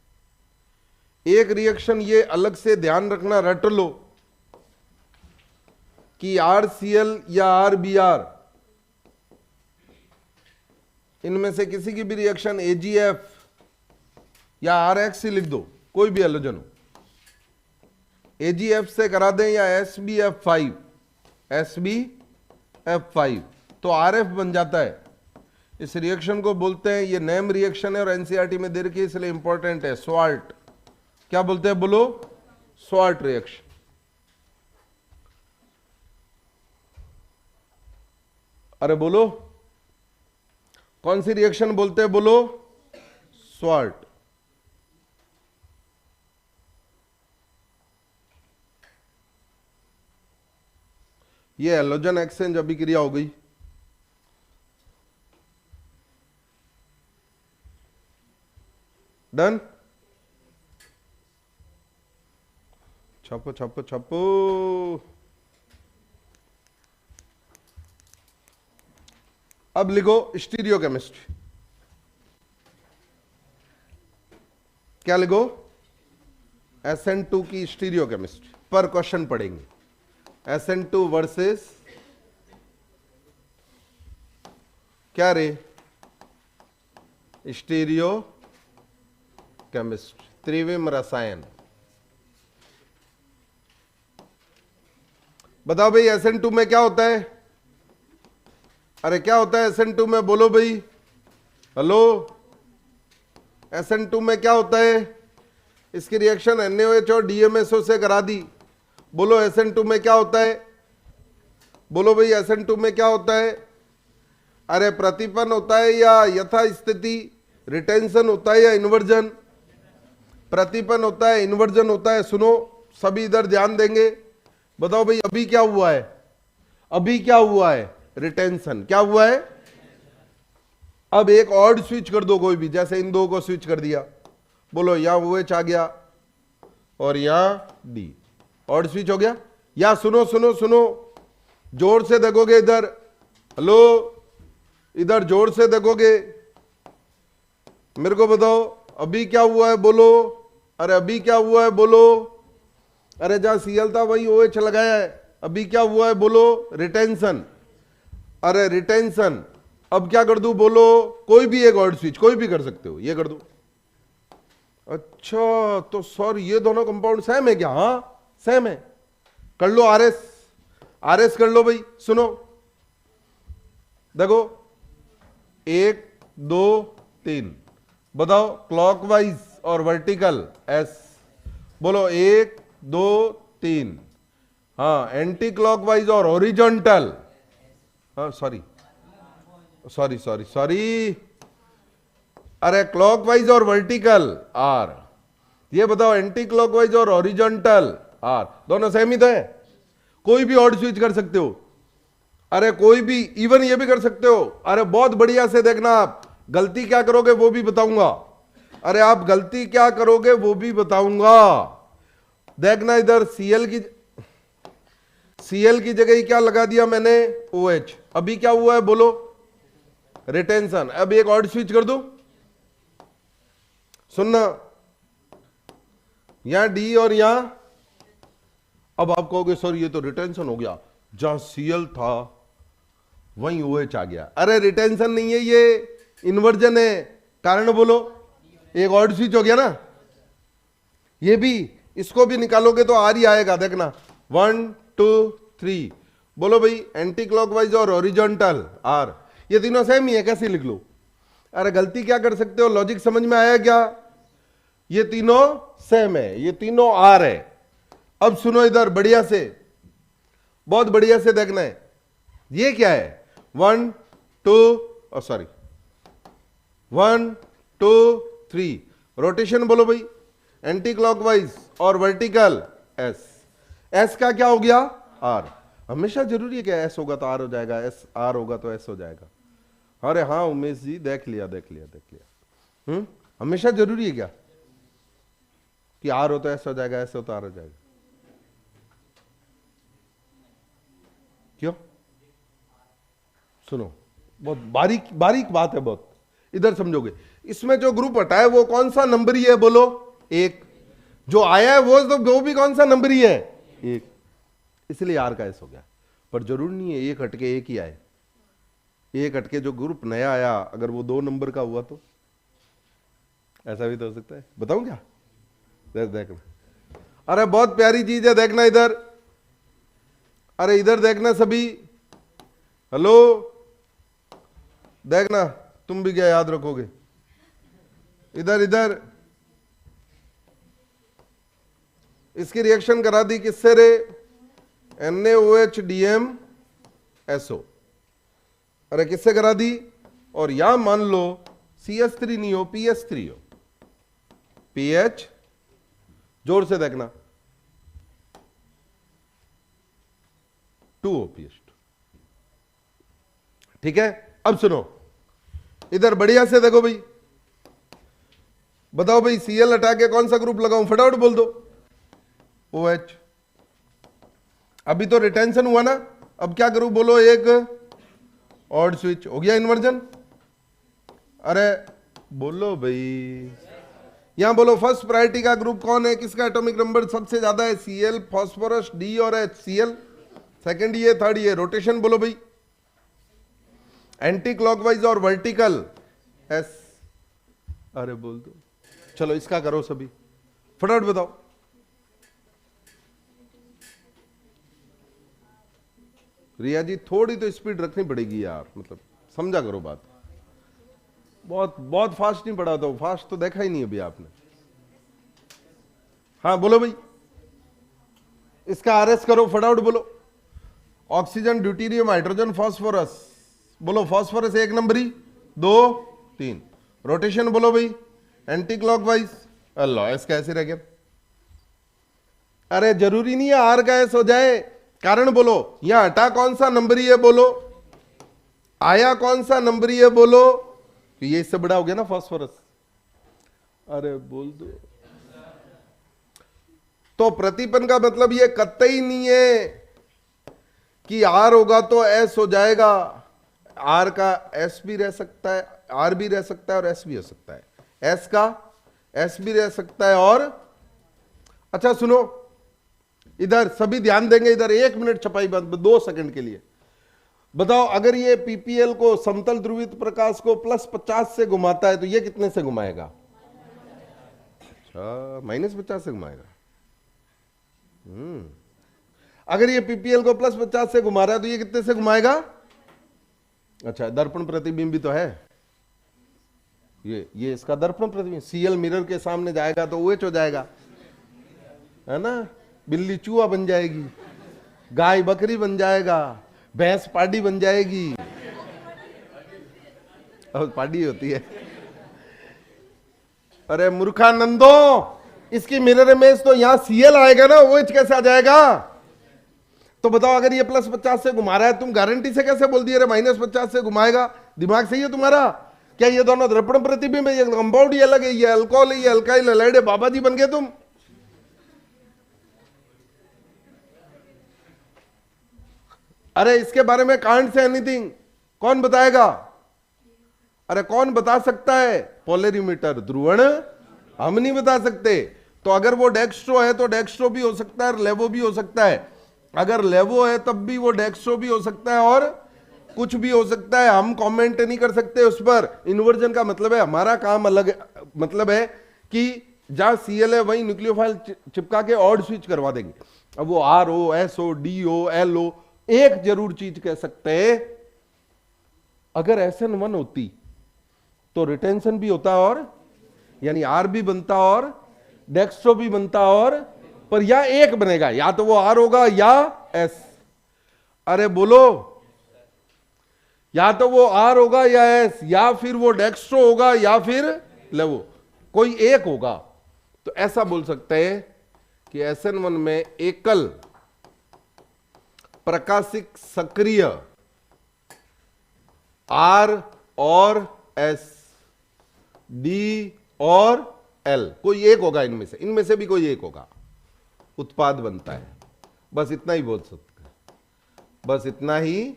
एक रिएक्शन ये अलग से ध्यान रखना, रट लो कि RCl या RBr, इनमें से किसी की भी रिएक्शन AgF या RX लिख दो, कोई भी हैलोजन हो, AgF से करा दें या SbF5 तो RF बन जाता है। इस रिएक्शन को बोलते हैं, ये नेम रिएक्शन है और NCERT में दे रखी है इसलिए इंपॉर्टेंट है, स्वाल्ट। क्या बोलते हैं? बोलो, स्वाल्ट रिएक्शन। अरे बोलो, कौन सी रिएक्शन बोलते हैं? बोलो, स्वाल्ट। ये हैलोजन एक्सचेंज अभिक्रिया हो गई। डन। छपो। अब लिखो स्टीरियोकेमिस्ट्री। क्या लिखो? SN2 की स्टीरियोकेमिस्ट्री पर क्वेश्चन पढ़ेंगे। SN2 वर्सेस क्या रे? स्टीरियो केमिस्ट्री, त्रिविम रसायन। बताओ भाई SN2 में क्या होता है? अरे क्या होता है SN2 में, बोलो भाई, हेलो, SN2 में क्या होता है? इसकी रिएक्शन NaOH और DMSO से करा दी। बोलो SN2 में क्या होता है? बोलो भाई SN2 में क्या होता है? अरे प्रतिपन्न होता है या यथा स्थिति, रिटेंशन होता है या इन्वर्जन? प्रतिपन्न होता है, इन्वर्जन होता है। सुनो सभी इधर ध्यान देंगे, बताओ भाई अभी क्या हुआ है? अभी क्या हुआ है? रिटेंशन। क्या हुआ है? अब एक ऑड स्विच कर दो कोई भी, जैसे इन दो को स्विच कर दिया, बोलो यहां OH आ गया और यहां D, ऑड स्विच हो गया। या सुनो सुनो सुनो, जोर से देखोगे इधर, हेलो, इधर जोर से देखोगे, मेरे को बताओ अभी क्या हुआ है? बोलो, अरे अभी क्या हुआ है? बोलो, अरे जहां Cl था वही OH लगाया है, अभी क्या हुआ है? बोलो, रिटेंशन। अरे रिटेंशन। अब क्या कर दूं? बोलो, कोई भी एक ऑड स्विच, कोई भी कर सकते हो, ये कर दो। अच्छा तो सर ये दोनों कंपाउंड सेम है क्या? हाँ सेम है, कर लो RS कर लो भाई। सुनो देखो, 1 2 3, बताओ क्लॉकवाइज और वर्टिकल S। बोलो 1 2 3। हाँ एंटी क्लॉकवाइज और हॉरिजॉन्टल, हाँ सॉरी, अरे क्लॉकवाइज और वर्टिकल R। ये बताओ एंटी क्लॉकवाइज और हॉरिजॉन्टल R दोनों सेम ही तो है। कोई भी ऑड स्विच कर सकते हो, अरे कोई भी, इवन ये भी कर सकते हो। अरे बहुत बढ़िया से देखना, आप गलती क्या करोगे वो भी बताऊंगा। अरे आप गलती क्या करोगे वो भी बताऊंगा। देखना इधर Cl की जगह ही क्या लगा दिया मैंने? OH। अभी क्या हुआ है? बोलो, रिटेंशन। अब एक ऑड स्विच कर दो, सुनना, यहां D और यहां, अब आप कहोगे सर ये तो रिटेंशन हो गया, जहां Cl था वहीं OH आ गया। अरे रिटेंशन नहीं है, ये इन्वर्जन है। कारण बोलो, एक ऑड स्विच हो गया ना। ये भी, इसको भी निकालोगे तो R ही आएगा, देखना 1 2 3। बोलो भाई एंटी क्लॉकवाइज और हॉरिजॉन्टल R, ये तीनों सेम ही है, कैसे लिख लो? अरे गलती क्या कर सकते हो? लॉजिक समझ में आया क्या? ये तीनों सेम है, ये तीनों R है। अब सुनो इधर बढ़िया से, बहुत बढ़िया से देखना है, ये क्या है? 1 2 सॉरी 1 2 3, रोटेशन बोलो भाई, एंटी क्लॉकवाइज और वर्टिकल S का क्या हो गया? R। हमेशा जरूरी है क्या S होगा तो R हो जाएगा, R होगा तो S हो जाएगा? अरे हाँ उमेश जी, देख लिया। हमेशा जरूरी है क्या कि R हो तो S हो जाएगा, S हो तो R हो जाएगा? क्यों? सुनो, बहुत बारीक बात है, बहुत इधर समझोगे। इसमें जो ग्रुप हटा है वो कौन सा नंबर ही है? बोलो 1। जो आया है वो भी कौन सा नंबर ही है? 1। इसलिए R का S हो गया। पर जरूरी नहीं है एक हटके एक ही आए, एक हटके जो ग्रुप नया आया अगर वो 2 नंबर का हुआ तो ऐसा भी तो हो सकता है। बताऊं क्या? देखना, अरे बहुत प्यारी चीज है, देखना इधर, अरे इधर देखना सभी, हेलो, देखना, तुम भी क्या याद रखोगे? इधर इसकी रिएक्शन करा दी किससे रे? NaOH DMSO। अरे किससे करा दी? और यहां मान लो CH3 नहीं हो, PH3 हो, PH, जोर से देखना, 2 OPH2। ठीक है, अब सुनो इधर बढ़िया से देखो भाई, बताओ भाई Cl हटा के कौन सा ग्रुप लगाऊं? फटाफट बोल दो। OH। अभी तो रिटेंशन हुआ ना, अब क्या करूं? बोलो, एक ऑड स्विच हो गया, इन्वर्जन। अरे बोलो भाई, यहां बोलो फर्स्ट प्रायोरिटी का ग्रुप कौन है? किसका एटॉमिक नंबर सबसे ज्यादा है? Cl, फास्फोरस, D और H। Cl सेकंड ये, थर्ड ये। रोटेशन बोलो भाई, एंटी क्लॉकवाइज और वर्टिकल S। अरे बोल दो, चलो इसका करो सभी, फटाफट बताओ। रिया जी थोड़ी तो स्पीड रखनी पड़ेगी यार, मतलब समझा करो बात। बहुत बहुत फास्ट नहीं पढ़ा, तो फास्ट तो देखा ही नहीं अभी आपने। हाँ बोलो भाई, इसका आरएस करो फटाफट बोलो। Oxygen, deuterium, hydrogen, phosphorus. बोलो फास्फोरस 1 नंबरी, 2 3। रोटेशन बोलो भाई, एंटी क्लॉकवाइज। अल्लाह, एस कैसे रह गया? अरे जरूरी नहीं है आर का एस हो जाए, कारण बोलो। यहां हटा कौन सा नंबरी है बोलो, आया कौन सा नंबरी है बोलो। तो ये इससे बड़ा हो गया ना फास्फोरस। अरे बोल दो। तो प्रतिपन का मतलब ये कतई नहीं है कि आर होगा तो एस हो जाएगा। आर का एस भी रह सकता है, आर भी रह सकता है और एस भी हो सकता है। एस का एस भी रह सकता है और अच्छा सुनो, इधर सभी ध्यान देंगे, इधर 1 मिनट छपाई बंद 2 सेकंड के लिए। बताओ अगर ये पीपीएल को समतल ध्रुवित प्रकाश को +50 से घुमाता है तो ये कितने से घुमाएगा? अच्छा, -50 से घुमाएगा। अगर ये पीपीएल को +50 से घुमा रहा है तो ये कितने से घुमाएगा? अच्छा, दर्पण प्रतिबिंब भी तो है, ये इसका दर्पण प्रतिबिंब। सीएल मिरर के सामने जाएगा तो OH हो जाएगा, है ना। बिल्ली चूहा बन जाएगी, गाय बकरी बन जाएगा, भैंस पाडी बन जाएगी। और पाडी होती है। अरे मूर्खानंदो, इसकी मिरर इमेज तो यहां सीएल आएगा ना, OH कैसे आ जाएगा? तो बताओ अगर ये +50 से घुमा रहा है, तुम गारंटी से कैसे बोल दिए रे -50 से घुमाएगा? दिमाग सही है तुम्हारा? क्या ये दोनों दर्पण प्रतिबिंब है? ये कंपाउंड ही अलग है, ये अल्कोहल है, ये अल्काइल हैलाइड है। बाबा जी बन गए तुम। अरे इसके बारे में कांट से एनीथिंग कौन बताएगा? अरे कौन बता सकता है? पोलरीमीटर, ध्रुवण हम नहीं बता सकते। तो अगर वो डेक्स्ट्रो है तो डेक्स्ट्रो भी हो सकता है और लेवो भी हो सकता है। अगर लेवो है तब भी वो डेक्स्ट्रो भी हो सकता है और कुछ भी हो सकता है। हम कमेंट नहीं कर सकते उस पर। इन्वर्जन का मतलब है, हमारा काम अलग है, मतलब है कि जहां सीएल है वहीं न्यूक्लियोफाइल चिपका के ऑड स्विच करवा देंगे। अब वो RO, SO, DO, LO, एक जरूर चीज कह सकते हैं, अगर SN1 होती तो रिटेंशन भी होता और यानी R भी बनता और डेक्स्ट्रो भी बनता और पर या एक बनेगा, या तो वो R होगा या S। अरे बोलो, या तो वो R होगा या S, या फिर वो डेक्स्ट्रो होगा या फिर लेवो, कोई एक होगा। तो ऐसा बोल सकते हैं कि SN1 में एकल प्रकाशिक सक्रिय R और S, D और L, कोई एक होगा इनमें से भी कोई एक होगा, उत्पाद बनता है। बस इतना ही बोल सकते हैं, बस इतना ही।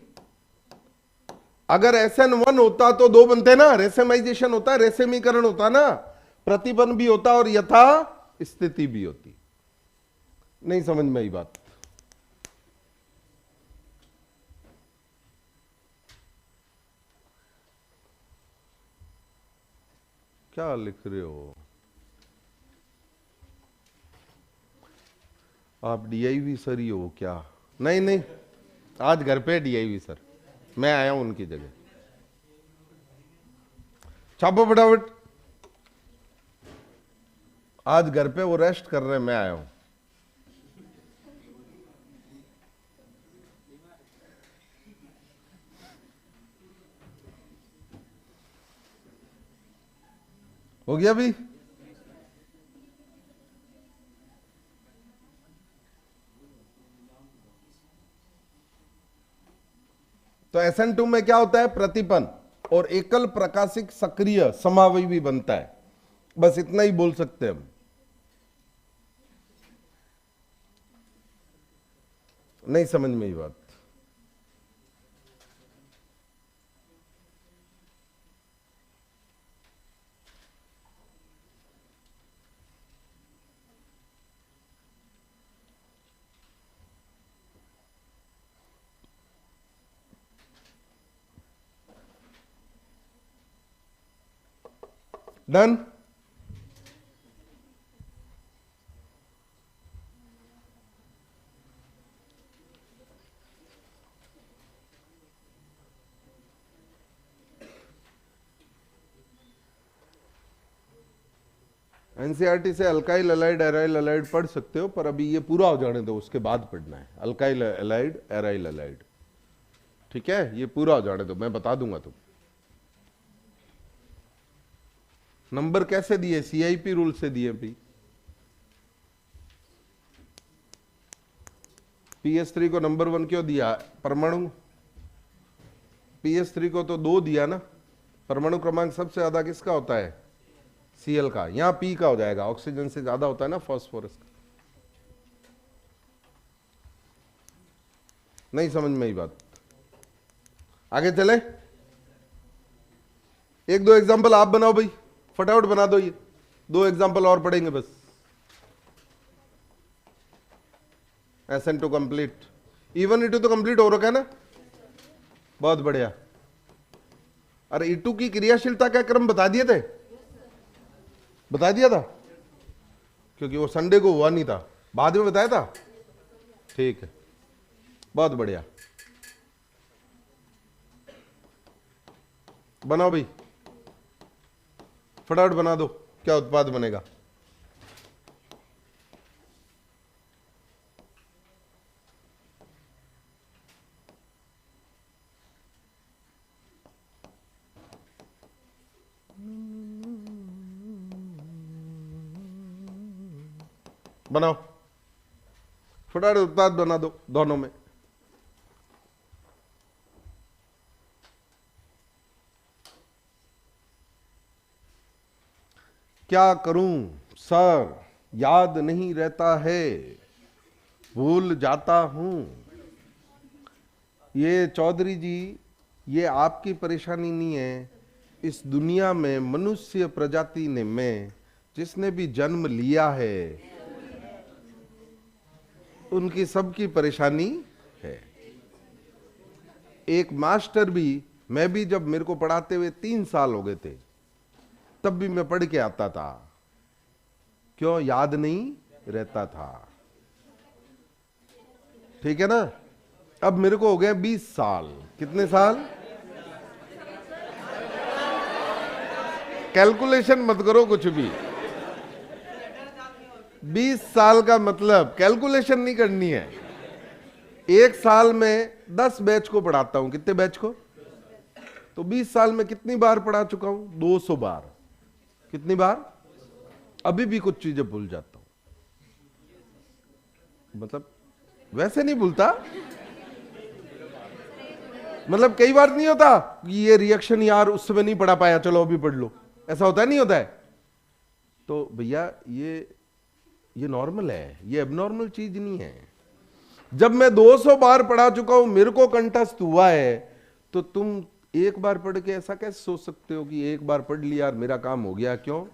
अगर SN1 होता तो 2 बनते ना, रेसेमाइजेशन होता, रेसेमीकरण होता ना, प्रतिबंध भी होता और यथा स्थिति भी होती। नहीं समझ में आई बात? क्या लिख रहे हो आप? DIV सर ही हो क्या? नहीं नहीं, आज घर पे DIV सर, मैं आया हूं उनकी जगह। छापो फटाफट, आज घर पे वो रेस्ट कर रहे हैं, मैं आया हूं। हो गया भी? तो SN2 में क्या होता है? प्रतिपन और एकल प्रकाशिक सक्रिय समावयवी बनता है। बस इतना ही बोल सकते हैं हम। नहीं समझ में ये बात? डन? एनसीईआरटी से अल्काइल एलाइड एराइल एलाइड पढ़ सकते हो, पर अभी ये पूरा हो जाने दो, उसके बाद पढ़ना है अल्काइल एलाइड एराइल एलाइड। ठीक है, ये पूरा हो जाने दो, मैं बता दूंगा तुम। नंबर कैसे दिए? सीआईपी रूल से दिए भी। PS3 को नंबर 1 क्यों दिया? परमाणु PS3 को तो 2 दिया ना। परमाणु क्रमांक सबसे ज्यादा किसका होता है? Cl का। यहां P का हो जाएगा, ऑक्सीजन से ज्यादा होता है ना फास्फोरस का। नहीं समझ में आई बात? आगे चले, एक दो एग्जांपल आप बनाओ भाई, फटाफट बना दो। ये 2 एग्जांपल और पढ़ेंगे बस। SN2 कंप्लीट, E1 E2 तो कंप्लीट हो रखा है ना, बहुत बढ़िया। अरे E2 की क्रियाशीलता का क्रम बता दिए थे? बता दिया था, क्योंकि वो संडे को हुआ नहीं था, बाद में बताया था। ठीक है, बहुत बढ़िया। बनाओ भाई, फटाफट बना दो। क्या उत्पाद बनेगा? बनाओ फटाफट, उत्पाद बना दो दोनों में। क्या करूं सर, याद नहीं रहता है, भूल जाता हूं। ये चौधरी जी, ये आपकी परेशानी नहीं है। इस दुनिया में मनुष्य प्रजाति ने में जिसने भी जन्म लिया है, उनकी सबकी परेशानी है। एक मास्टर भी, मैं भी जब मेरे को पढ़ाते हुए 3 साल हो गए थे, तब भी मैं पढ़ के आता था। क्यों? याद नहीं रहता था। ठीक है ना? अब मेरे को हो गया 20 साल। कितने साल? कैलकुलेशन मत करो कुछ भी। 20 साल का मतलब कैलकुलेशन नहीं करनी है। एक साल में 10 बैच को पढ़ाता हूं। कितने बैच को? तो 20 साल में कितनी बार पढ़ा चुका हूं? 200 बार। कितनी बार? अभी भी कुछ चीजें भूल जाता हूं, मतलब वैसे नहीं भूलता, मतलब कई बार नहीं होता कि ये रिएक्शन यार उस समय नहीं पढ़ा पाया, चलो अभी पढ़ लो, ऐसा होता है नहीं होता है? तो भैया ये नॉर्मल है, ये एबनॉर्मल चीज नहीं है। जब मैं 200 बार पढ़ा चुका हूं, मेरे को कंठस्थ हुआ है, तो तुम एक बार पढ़ के ऐसा कैसे सोच सकते हो कि एक बार पढ़ लिया और मेरा काम हो गया? क्यों?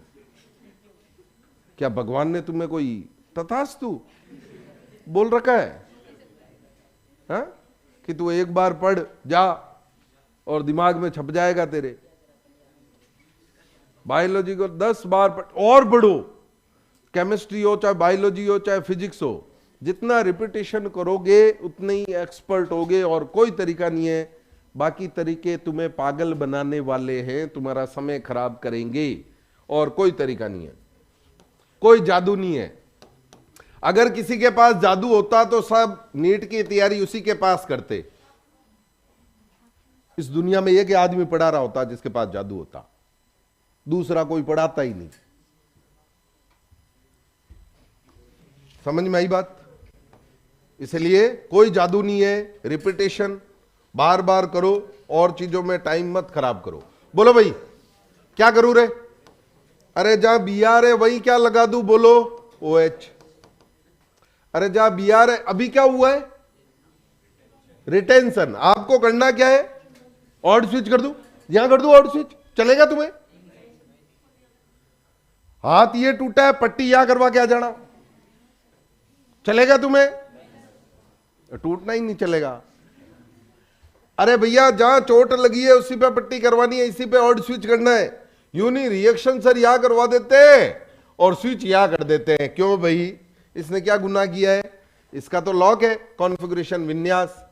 क्या भगवान ने तुम्हें कोई तथास्तु बोल रखा है? हा? कि तू एक बार पढ़ जा और दिमाग में छप जाएगा तेरे। बायोलॉजी को 10 बार पढ़ और पढ़ो। केमिस्ट्री हो चाहे बायोलॉजी हो चाहे फिजिक्स हो, जितना रिपीटेशन करोगे उतने ही एक्सपर्ट होगे, और कोई तरीका नहीं है। बाकी तरीके तुम्हें पागल बनाने वाले हैं, तुम्हारा समय खराब करेंगे, और कोई तरीका नहीं है, कोई जादू नहीं है। अगर किसी के पास जादू होता तो सब नीट की तैयारी उसी के पास करते। इस दुनिया में एक आदमी पढ़ा रहा होता जिसके पास जादू होता, दूसरा कोई पढ़ाता ही नहीं। समझ में आई बात? इसलिए कोई जादू नहीं है, रिपीटेशन बार बार करो, और चीजों में टाइम मत खराब करो। बोलो भाई क्या करूं रे? अरे जहां BR है वहीं क्या लगा दूं? बोलो OH। अरे जहां BR है, अभी क्या हुआ है? रिटेंशन। आपको करना क्या है? ऑड स्विच कर दूं, यहां कर दूं ऑड स्विच, चलेगा तुम्हें? हाथ ये टूटा है, पट्टी यहां करवा के आ जाना, चलेगा तुम्हें? टूटना ही नहीं चलेगा। अरे भैया जहां चोट लगी है उसी पे पट्टी करवानी है, इसी पे ऑड स्विच करना है। यूं नहीं रिएक्शन सर यहां करवा देते हैं और स्विच यहां कर देते हैं। क्यों भाई? इसने क्या गुनाह किया है? इसका तो लॉक है, कॉन्फ़िगरेशन विन्यास।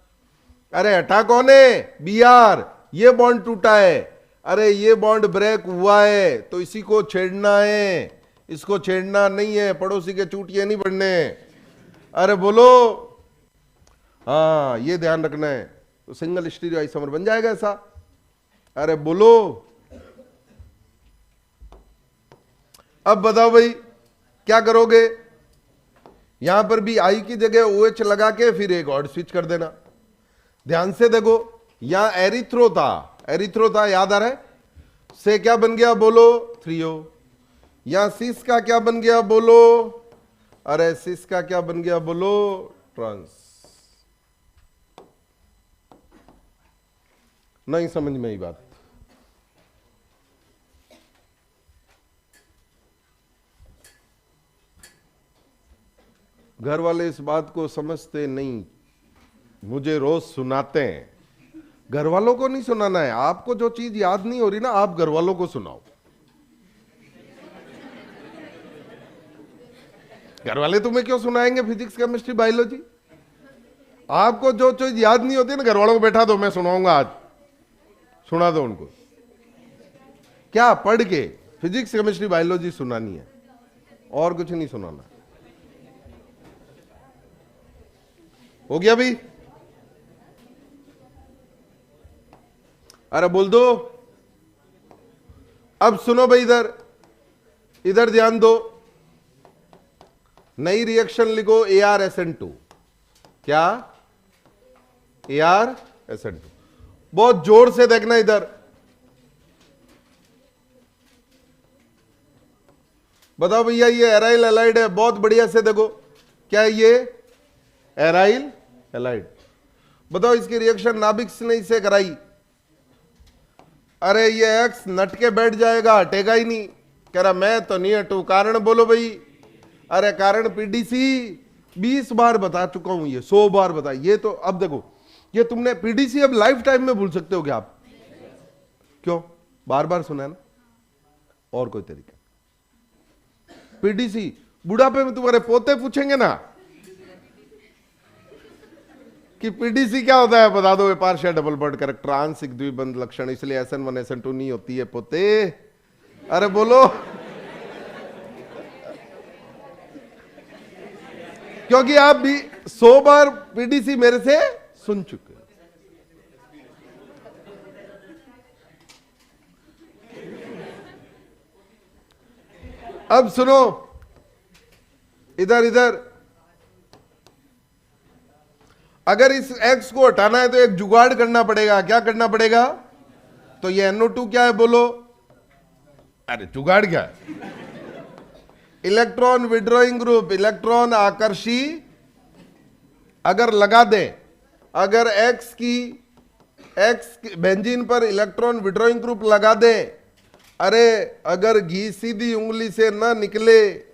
अरे हटा कौन है? BR। ये बॉन्ड टूटा है, अरे ये बॉन्ड ब्रेक हुआ है तो इसी को छेड़ना है, इसको छेड़ना नहीं है, पड़ोसी के चूटिया नहीं बढ़ने। अरे बोलो, हाँ ये ध्यान रखना है। तो सिंगल स्टीरियो आइसोमर बन जाएगा ऐसा। अरे बोलो, अब बताओ भाई क्या करोगे? यहां पर भी आई की जगह OH लगा के फिर एक और स्विच कर देना। ध्यान से देखो, यहां एरिथ्रो था, याद आ रहा है? से क्या बन गया बोलो? 3O। यहां सिस का क्या बन गया बोलो? अरे सिस का क्या बन गया बोलो? ट्रांस। नहीं समझ में आई बात? घर वाले इस बात को समझते नहीं, मुझे रोज सुनाते हैं। घर वालों को नहीं सुनाना है, आपको जो चीज याद नहीं हो रही ना, आप घर वालों को सुनाओ। घर वाले तुम्हें क्यों सुनाएंगे फिजिक्स, केमिस्ट्री, बायोलॉजी? आपको जो चीज याद नहीं होती ना, घर वालों को बैठा दो, मैं सुनाऊंगा आज, सुना दो उनको। क्या पढ़ के फिजिक्स, केमिस्ट्री, बायोलॉजी सुनानी है, और कुछ नहीं सुनाना। हो गया भाई? अरे बोल दो। अब सुनो भाई, इधर ध्यान दो। नई रिएक्शन लिखो, ArSN2। क्या? ArSN2। बहुत जोर से देखना इधर। बताओ भैया, ये एराइल एलाइड है, बहुत बढ़िया से देखो। क्या है ये? Aryl allied. बताओ इसकी रिएक्शन नाभिक ने इसे कराई। अरे ये X नट के बैठ जाएगा, हटेगा ही नहीं। कह रहा मैं तो नहीं हटू। कारण बोलो भाई। अरे कारण PDC 20 बार बता चुका हूं, ये 100 बार बता। ये तो अब देखो, ये तुमने PDC अब लाइफ टाइम में भूल सकते हो क्या आप? क्यों? बार बार सुना है ना। और कोई तरीका? PDC बुढ़ापे में तुम्हारे पोते पूछेंगे ना कि PDC क्या होता है, बता दो। पार्शियल डबल बर्ड करेक्टर, आंशिक द्विबंध लक्षण, इसलिए SN1 SN2 नहीं होती है पोते। अरे बोलो, क्योंकि आप भी 100 बार PDC मेरे से सुन चुके हो। अब सुनो, इधर अगर इस X को हटाना है तो एक जुगाड़ करना पड़ेगा। क्या करना पड़ेगा? तो ये NO2 क्या है बोलो? अरे जुगाड़ क्या है? Electron withdrawing group, electron Aakarshi अगर लगा दे, अगर X बेंजीन पर इलेक्ट्रॉन विड्रॉइंग ग्रुप लगा दे, अरे अगर घी सीधी उंगली से ना निकले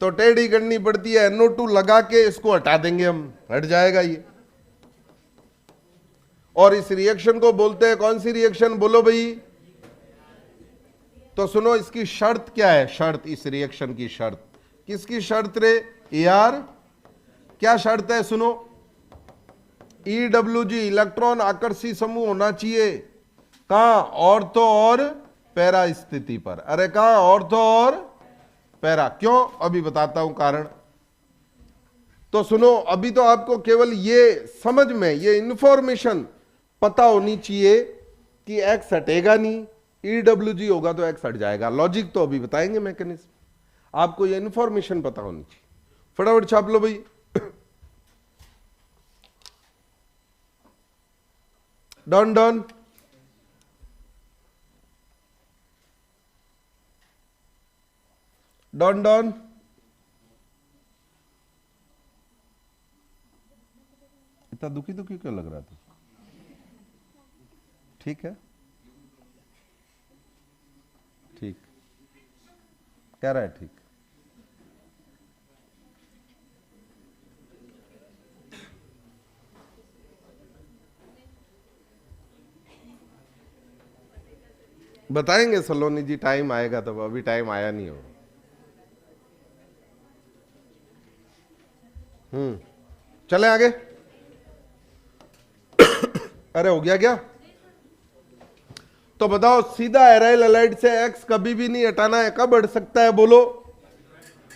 तो टेढ़ी करनी पड़ती है, NO2 लगा के इसको हटा देंगे हम, हट जाएगा ये। और इस रिएक्शन को बोलते हैं कौन सी रिएक्शन बोलो भाई? तो सुनो, इसकी शर्त क्या है? शर्त, इस रिएक्शन की शर्त। किसकी शर्त रे? AR। क्या शर्त है? सुनो, EWG इलेक्ट्रॉन आकर्षी समूह होना चाहिए। कहां? ऑर्थो और पैरा स्थिति पर। अरे कहां? ऑर्थो और पैरा। क्यों? अभी बताता हूं कारण। तो सुनो, अभी तो आपको केवल ये समझ में, ये इंफॉर्मेशन पता होनी चाहिए कि X हटेगा नहीं, EWG होगा तो X हट जाएगा। लॉजिक तो अभी बताएंगे, मैकेनिज्म। आपको ये इंफॉर्मेशन पता होनी चाहिए। फटाफट छाप लो भाई। Done done. Done done. इतना दुखी दुखी क्यों लग रहा था? ठीक है, ठीक कह रहा है, ठीक। बताएंगे सलोनी जी, टाइम आएगा तब, अभी टाइम आया नहीं हो। चले आगे। अरे हो गया क्या? तो बताओ सीधा एराइल हैलाइड से एक्स कभी भी नहीं हटाना है, कब बढ़ सकता है बोलो?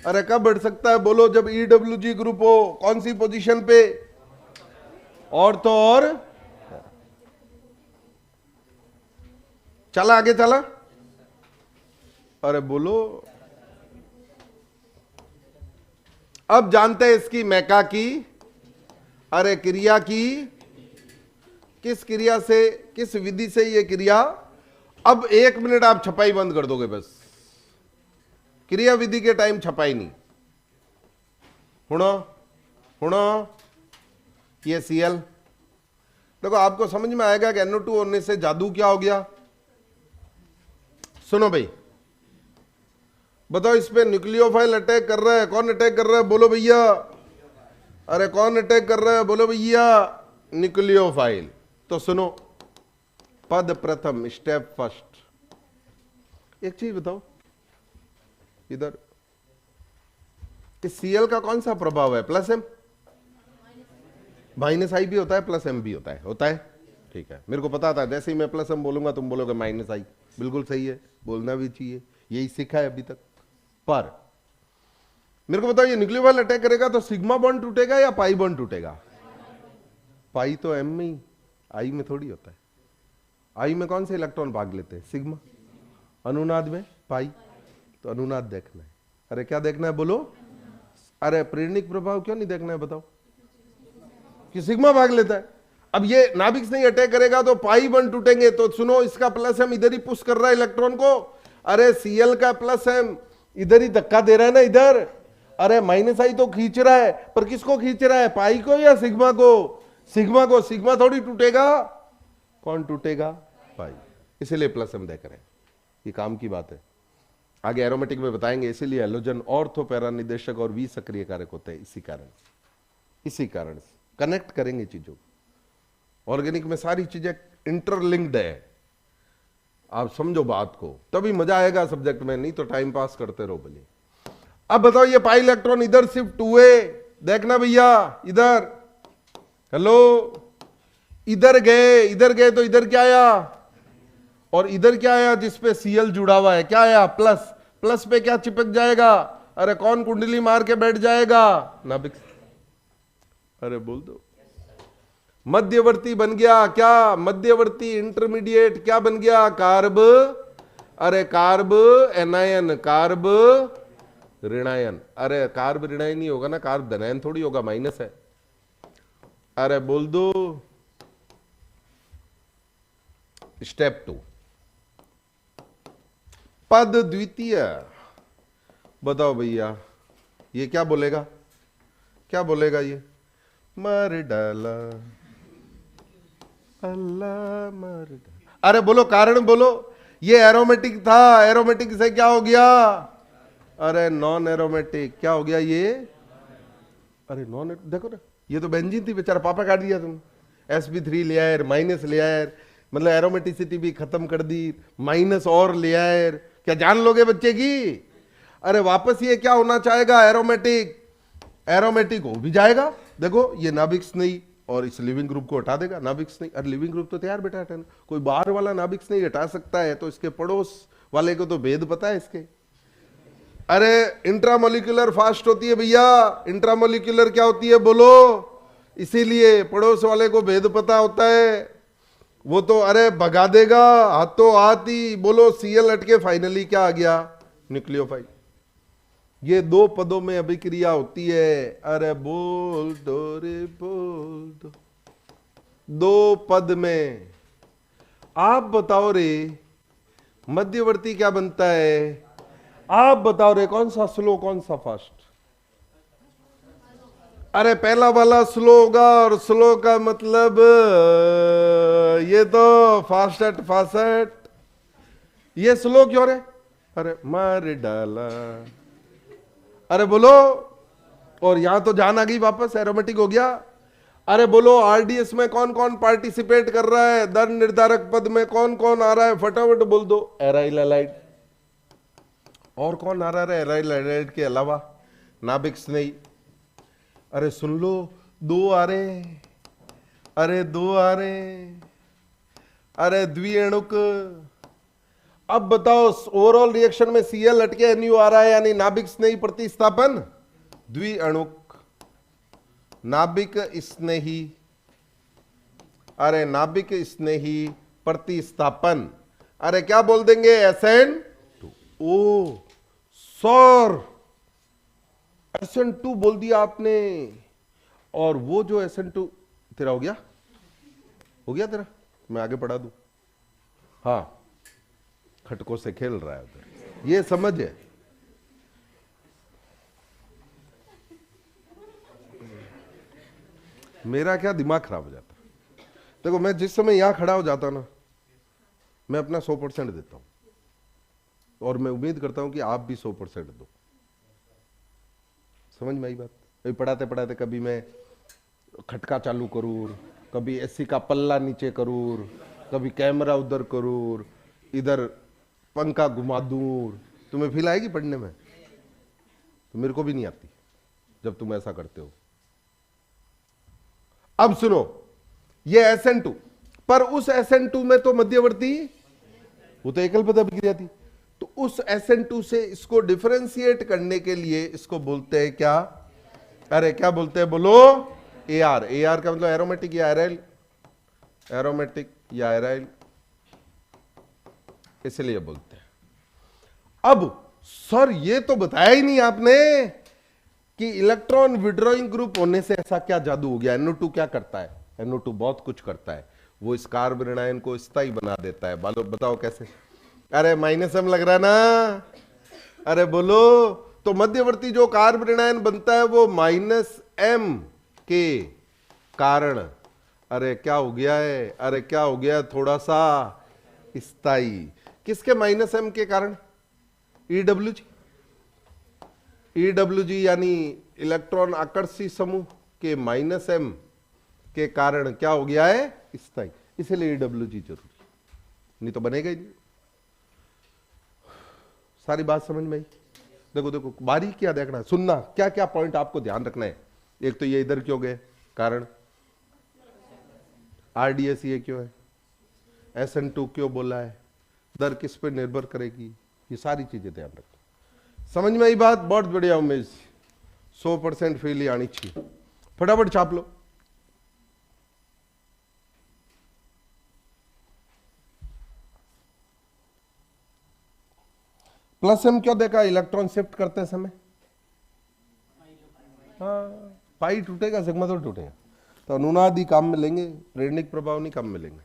अरे कब बढ़ सकता है बोलो? जब ईडब्ल्यूजी ग्रुप हो। कौन सी पोजीशन पे? और तो और चला आगे चला। अरे बोलो। अब जानते हैं इसकी मैका की, अरे क्रिया की, किस क्रिया से, किस विधि से ये क्रिया। अब 1 मिनट आप छपाई बंद कर दोगे बस, क्रिया विधि के टाइम छपाई नहीं। हुणो हुणो ये Cl देखो, आपको समझ में आएगा कि NO2 होने से जादू क्या हो गया। सुनो भाई, बताओ इस पे न्यूक्लियोफाइल अटैक कर रहा है। कौन अटैक कर रहा है बोलो भैया? अरे कौन अटैक कर रहा है बोलो भैया? न्यूक्लियोफाइल। तो सुनो, पद प्रथम, स्टेप फर्स्ट। एक चीज बताओ, इधर इस Cl का कौन सा प्रभाव है? प्लस एम, माइनस आई भी होता है, प्लस एम भी होता है। ठीक है, मेरे को पता था, जैसे ही मैं प्लस एम बोलूंगा तुम बोलोगे माइनस आई। बिल्कुल सही है, बोलना भी चाहिए, यही सीखा है अभी तक। पर मेरे को बताओ, ये न्यूक्लियोफाइल अटैक करेगा तो सिग्मा बॉन्ड टूटेगा या पाई बॉन्ड टूटेगा? पाई तो एम में ही, आई में थोड़ी होता है। आई में कौन से इलेक्ट्रॉन भाग लेते हैं? सिग्मा। अनुनाद में पाई। तो अनुनाद देखना है। अरे क्या देखना है बोलो? अरे प्रेरणिक प्रभाव क्यों नहीं देखना है बताओ? कि सिग्मा भाग लेता है। अब ये नाभिक से ही अटैक करेगा तो पाई बॉन्ड टूटेंगे। तो सुनो, इसका प्लस एम इधर ही पुश कर रहा है इलेक्ट्रॉन को। अरे Cl का प्लस एम इधर ही धक्का दे रहा है ना, इधर। अरे माइनस आई तो खींच रहा है, पर किसको खींच रहा है? पाई को या सिग्मा को? सिग्मा को। सिग्मा थोड़ी टूटेगा, कौन टूटेगा? पाई। इसीलिए प्लस एम देख रहे हैं, ये काम की बात है। आगे एरोमेटिक में बताएंगे। इसीलिए हैलोजन ऑर्थो पैरा निदेशक और वी सक्रिय कारक होते हैं। इसी कारण से कनेक्ट करेंगे चीजों। ऑर्गेनिक में सारी चीजें इंटरलिंक्ड है, आप समझो बात को, तभी मजा आएगा सब्जेक्ट में, नहीं तो टाइम पास करते रहो भले। अब बताओ, ये पाई इलेक्ट्रॉन इधर शिफ्ट हुए, देखना भैया, इधर। हेलो, इधर गए तो इधर क्या आया? और इधर क्या आया? जिसपे Cl जुड़ा हुआ है, क्या आया? प्लस। प्लस पे क्या चिपक जाएगा? अरे कौन कुंडली मार के बैठ जाएगा? नाभिक। अरे बोल दो। मध्यवर्ती बन गया क्या? मध्यवर्ती, इंटरमीडिएट क्या बन गया? कार्ब। अरे कार्ब एनायन, कार्ब ऋणायन। अरे कार्ब ऋणायन ही होगा ना, कार्ब धनायन थोड़ी होगा, माइनस है। अरे बोल दो। स्टेप 2, पद द्वितीय। बताओ भैया, ये क्या बोलेगा? क्या बोलेगा ये? मर डाला अल्लाह मर डाला। अरे बोलो, कारण बोलो। ये एरोमेटिक था, एरोमेटिक से क्या हो गया? अरे नॉन एरोमेटिक। क्या हो गया ये? अरे नॉन, देखो ना, ये तो बेंजीन थी, बेचारा पापा काट दिया तुम। sp3 ले आयर, माइनस ले आयर, मतलब एरोमेटिसिटी भी खत्म कर दी, माइनस और ले आयर। क्या जान लोगे बच्चे की? अरे वापस ये क्या होना चाहेगा? एरोमेटिक। एरोमेटिक हो भी जाएगा। देखो ये नाभिक्स नहीं, और इस लिविंग ग्रुप को हटा देगा। नाभिक्स नहीं, अरे लिविंग ग्रुप तो तैयार बेटा हटाना, कोई बाहर वाला नाभिक्स नहीं हटा सकता है, तो इसके पड़ोस वाले को तो भेद पता है इसके। अरे इंट्रामोलिकुलर फास्ट होती है भैया, इंट्रामोलिकुलर क्या होती है बोलो? इसीलिए पड़ोस वाले को भेद पता होता है, वो तो अरे भगा देगा हाथों हाथ ही। बोलो Cl अटके, फाइनली क्या आ गया? न्यूक्लियोफाइल। ये 2 पदों में अभिक्रिया होती है। अरे बोल दो रे, बोल दो। 2 पद में आप बताओ रे, मध्यवर्ती क्या बनता है? आप बताओ रे, कौन सा स्लो कौन सा फास्ट? अरे पहला वाला स्लो होगा, और स्लो का मतलब ये तो फास्टेट फास्ट। ये स्लो क्यों रे? अरे मार डाला। अरे बोलो, और यहां तो जान आ गई वापस, एरोमेटिक हो गया। अरे बोलो, आरडीएस में कौन कौन पार्टिसिपेट कर रहा है? दर निर्धारक पद में कौन कौन आ रहा है? फटाफट बोल दो। Aryl halide. और कौन आ रहा है एराइल हैलाइड के अलावा? नाभिक्स नहीं। अरे सुन लो, 2 आ रहे। अरे 2 आ रहे। अरे द्विअणुक, अब बताओ ओवरऑल रिएक्शन में Cl हटके Nu आ रहा है, यानी नाभिक स्नेही प्रतिस्थापन द्विअणुक, नाभिक स्नेही, अरे नाभिक स्नेही प्रतिस्थापन, अरे क्या बोल देंगे SN2। ओ सर SN2 बोल दिया आपने, और वो जो SN2 तेरा हो गया तेरा, मैं आगे पढ़ा दूं। हाँ, खटकों से खेल रहा है उधर, ये समझ है। मेरा क्या दिमाग खराब हो जाता। देखो मैं जिस समय यहां खड़ा हो जाता ना, मैं अपना 100% देता हूं, और मैं उम्मीद करता हूं कि आप भी 100% दो। समझ में आई बात? अभी पढ़ाते पढ़ाते कभी मैं खटका चालू करूँ, कभी एसी का पल्ला नीचे करूँ, कभी कैमरा उधर करूँ, इधर पंखा घुमा दूं, तुम्हें फील आएगी पढ़ने में? तो मेरे को भी नहीं आती जब तुम ऐसा करते हो। अब सुनो, ये SN2, पर उस SN2 में तो मध्यवर्ती, वो तो एकल पद अभिक्रिया थी, तो उस SN2 से इसको डिफरेंशिएट करने के लिए इसको बोलते हैं क्या? अरे क्या बोलते हैं बोलो? AR। AR का मतलब एरोमेटिक या एराइल, एरोमेटिक या एराइल, इसलिए बोलते हैं। अब सर ये तो बताया ही नहीं आपने कि इलेक्ट्रॉन विड्रॉइंग ग्रुप होने से ऐसा क्या जादू हो गया। NO2 क्या करता है? NO2 बहुत कुछ करता है, वो इस कार्बन आयन को स्थायी बना देता है। बताओ कैसे? अरे -M लग रहा है ना? अरे बोलो, तो मध्यवर्ती जो कार्बन आयन बनता है वो -M के कारण, अरे क्या हो गया है? अरे क्या हो गया? थोड़ा सा स्थायी। किसके -M के कारण? EWG यानी इलेक्ट्रॉन आकर्षी समूह के -M के कारण क्या हो गया है? स्थायी। इसलिए EWG जरूरी, नहीं तो बनेगा ही नहीं। सारी बात समझ में आई? देखो देखो बारीकियां देखना, सुनना, क्या क्या पॉइंट आपको ध्यान रखना है। एक तो ये इधर क्यों गए कारण, RDS ये क्यों है, SN2 क्यों बोला है, दर किस पे निर्भर करेगी, ये सारी चीजें ध्यान रखना। समझ में आई बात? बहुत बढ़िया उमेश, 100% फेल ही आनी चाहिए। फटाफट छाप लो। +M क्यों देखा इलेक्ट्रॉन शिफ्ट करते समय? हाँ, पाई टूटेगा, सिग्मा तो टूटेगा, तो अनुनादि काम में लेंगे, प्रेरणिक प्रभाव नहीं काम में लेंगे।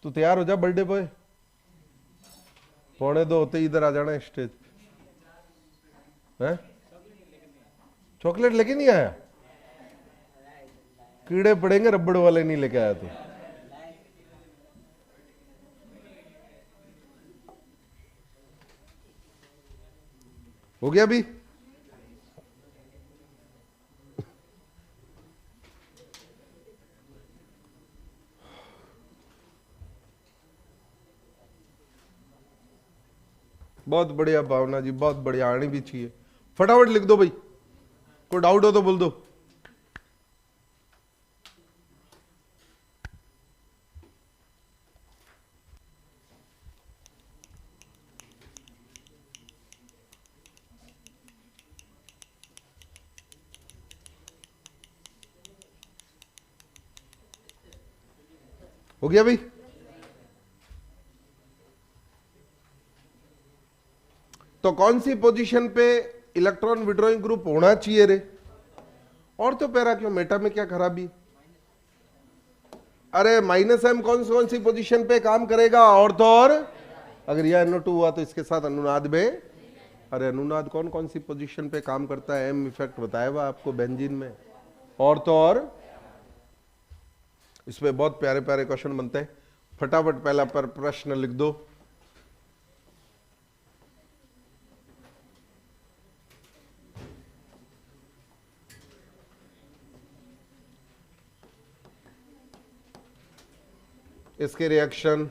तो तैयार हो जा बर्थडे बॉय, 1:45 होते ही इधर आ जाना स्टेज पे। चॉकलेट लेके नहीं आया? कीड़े पड़ेंगे, रबड़ वाले नहीं लेके आया तो। हो गया भी? बहुत बढ़िया भावना जी, बहुत बढ़िया, आनी भी चाहिए। फटाफट लिख दो भाई, कोई डाउट हो तो बोल दो। हो गया भाई? तो कौन सी पोजीशन पे इलेक्ट्रॉन विड्रॉइंग ग्रुप होना चाहिए रे? और तो पैरा क्यों, मेटा में क्या खराबी? अरे -M कौन सी पोजीशन पे काम करेगा? और तो और अगर यह NO2 हुआ तो इसके साथ अनुनाद में, अरे अनुनाद कौन कौन सी पोजीशन पे काम करता है? M इफेक्ट बताया हुआ आपको बेंजीन में। और तो और इसमें बहुत प्यारे प्यारे क्वेश्चन बनते हैं। फटाफट पहला पर प्रश्न लिख दो। इसके रिएक्शन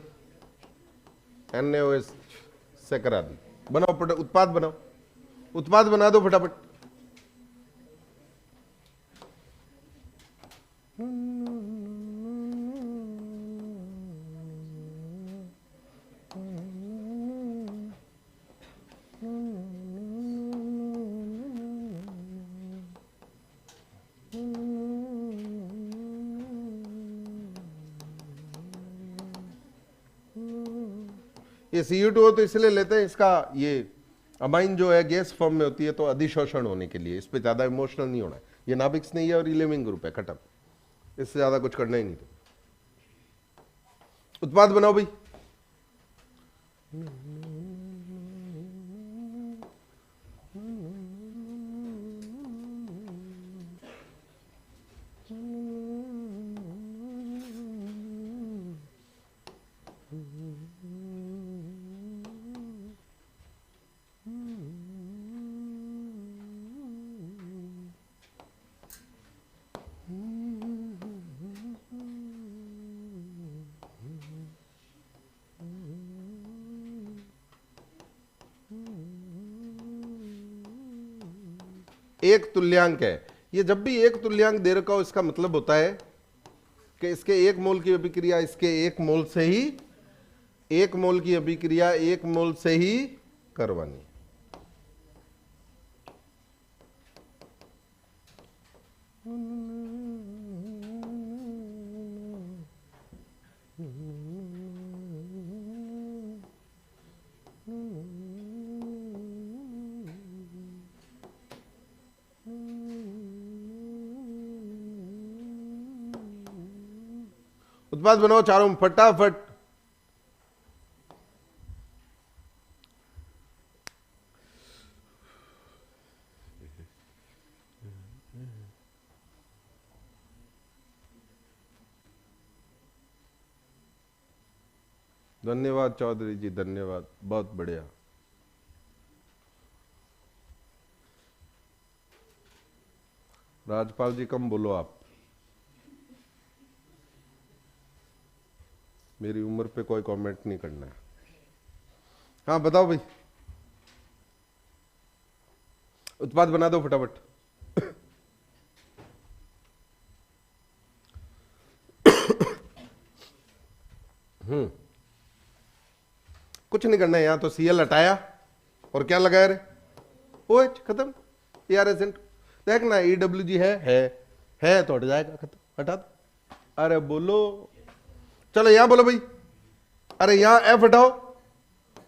NaOH से करा दी। बनाओ, उत्पाद बनाओ, उत्पाद बना दो फटाफट। ये Cu2 तो इसलिए लेते हैं, इसका ये अमाइन जो है गैस फॉर्म में होती है, तो अधिशोषण होने के लिए, इस पे ज्यादा इमोशनल नहीं होना है। ये नाभिक्स नहीं है और इलेविंग ग्रुप है, खत्म, इससे ज्यादा कुछ करना ही नहीं। उत्पाद बनाओ भाई। एक तुल्यांक है, ये जब भी एक तुल्यांक दे रखा हो, इसका मतलब होता है कि इसके 1 मोल की अभिक्रिया इसके 1 मोल से ही, 1 मोल की अभिक्रिया 1 मोल से ही करवानी। उत्पाद बनाओ चारों में फटाफट। धन्यवाद चौधरी जी, धन्यवाद, बहुत बढ़िया। राजपाल जी कम बोलो आप, मेरी उम्र पे कोई कमेंट नहीं करना है। हाँ बताओ भाई, उत्पाद बना दो फटाफट। कुछ नहीं करना है, यहां तो सीएल हटाया और क्या लगाया रे, OH खत्म। एआरएसएन देखना, EWG है तो हट जाएगा, खत्म, हटा दो। अरे बोलो, चलो यहां बोलो भाई, अरे यहां F हटाओ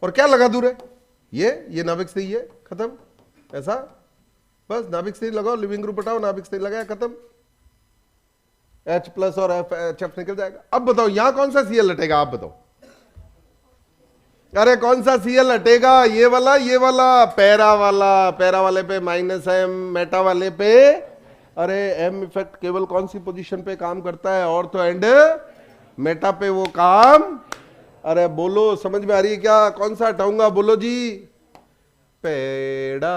और क्या लगा दूं रे, ये नाभिक सही है, खत्म, ऐसा बस नाभिक सही लगाओ, लिविंग ग्रुप हटाओ, नाभिक सही लगाया, खत्म, H+ और HF निकल जाएगा। अब बताओ यहां कौन सा सीएल हटेगा, आप बताओ। अरे कौन सा सीएल हटेगा, ये वाला पैरा वाले पे -M, मेटा वाले पे, अरे M इफेक्ट केवल कौन सी पोजीशन पे काम करता है, ऑर्थो एंड मेटा पे वो काम। अरे बोलो, समझ में आ रही है क्या, कौन सा हटाऊंगा, बोलो जी, पेड़ा।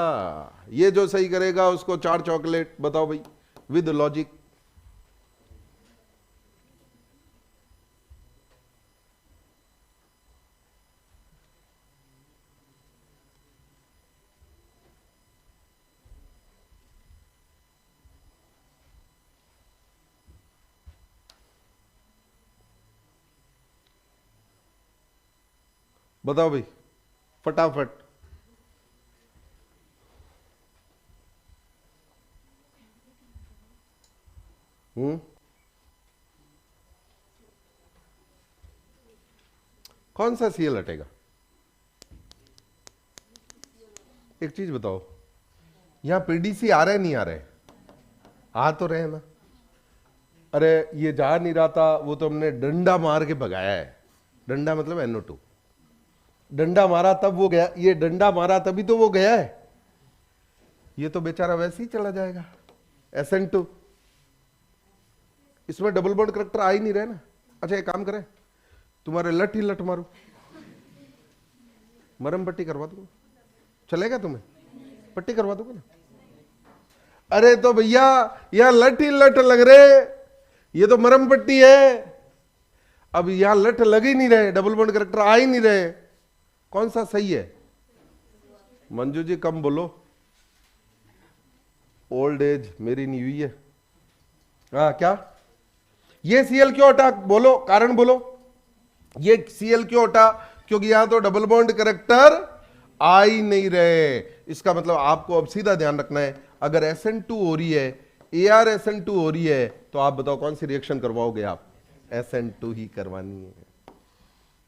ये जो सही करेगा उसको 4 चॉकलेट, बताओ भाई, विद लॉजिक। बताओ भाई फटाफट। कौन सा सीएल हटेगा, एक चीज बताओ, यहां पीडीसी आ रहे नहीं आ रहे, आ तो रहे ना। अरे ये जा नहीं रहा था, वो तो हमने डंडा मार के भगाया है। डंडा मतलब NO2, डंडा मारा तब वो गया, ये डंडा मारा तभी तो वो गया है, ये तो बेचारा वैसे ही चला जाएगा। SN2, इसमें डबल बॉन्ड करैक्टर आ ही नहीं रहे ना। अच्छा एक काम करें, तुम्हारे लट ही लट मारू, मरम पट्टी करवा दूंगा, चलेगा तुम्हें, पट्टी करवा दूंगा ना। अरे तो भैया यहां लट ही लट लग रहे, ये तो मरम पट्टी है, अब यहां लट लग ही नहीं रहे, डबल बॉन्ड करैक्टर आ ही नहीं रहे, कौन सा सही है। मंजू जी कम बोलो, ओल्ड एज मेरी नहीं हुई है। हाँ क्या, ये सीएल क्यों हटा, बोलो कारण बोलो, ये सीएल क्यों हटा, क्योंकि यहां तो डबल बॉन्ड करैक्टर आ ही नहीं रहे। इसका मतलब आपको अब सीधा ध्यान रखना है, अगर SN2 हो रही है, ArSN2 हो रही है, तो आप बताओ कौन सी रिएक्शन करवाओगे आप? SN2 ही करवानी है।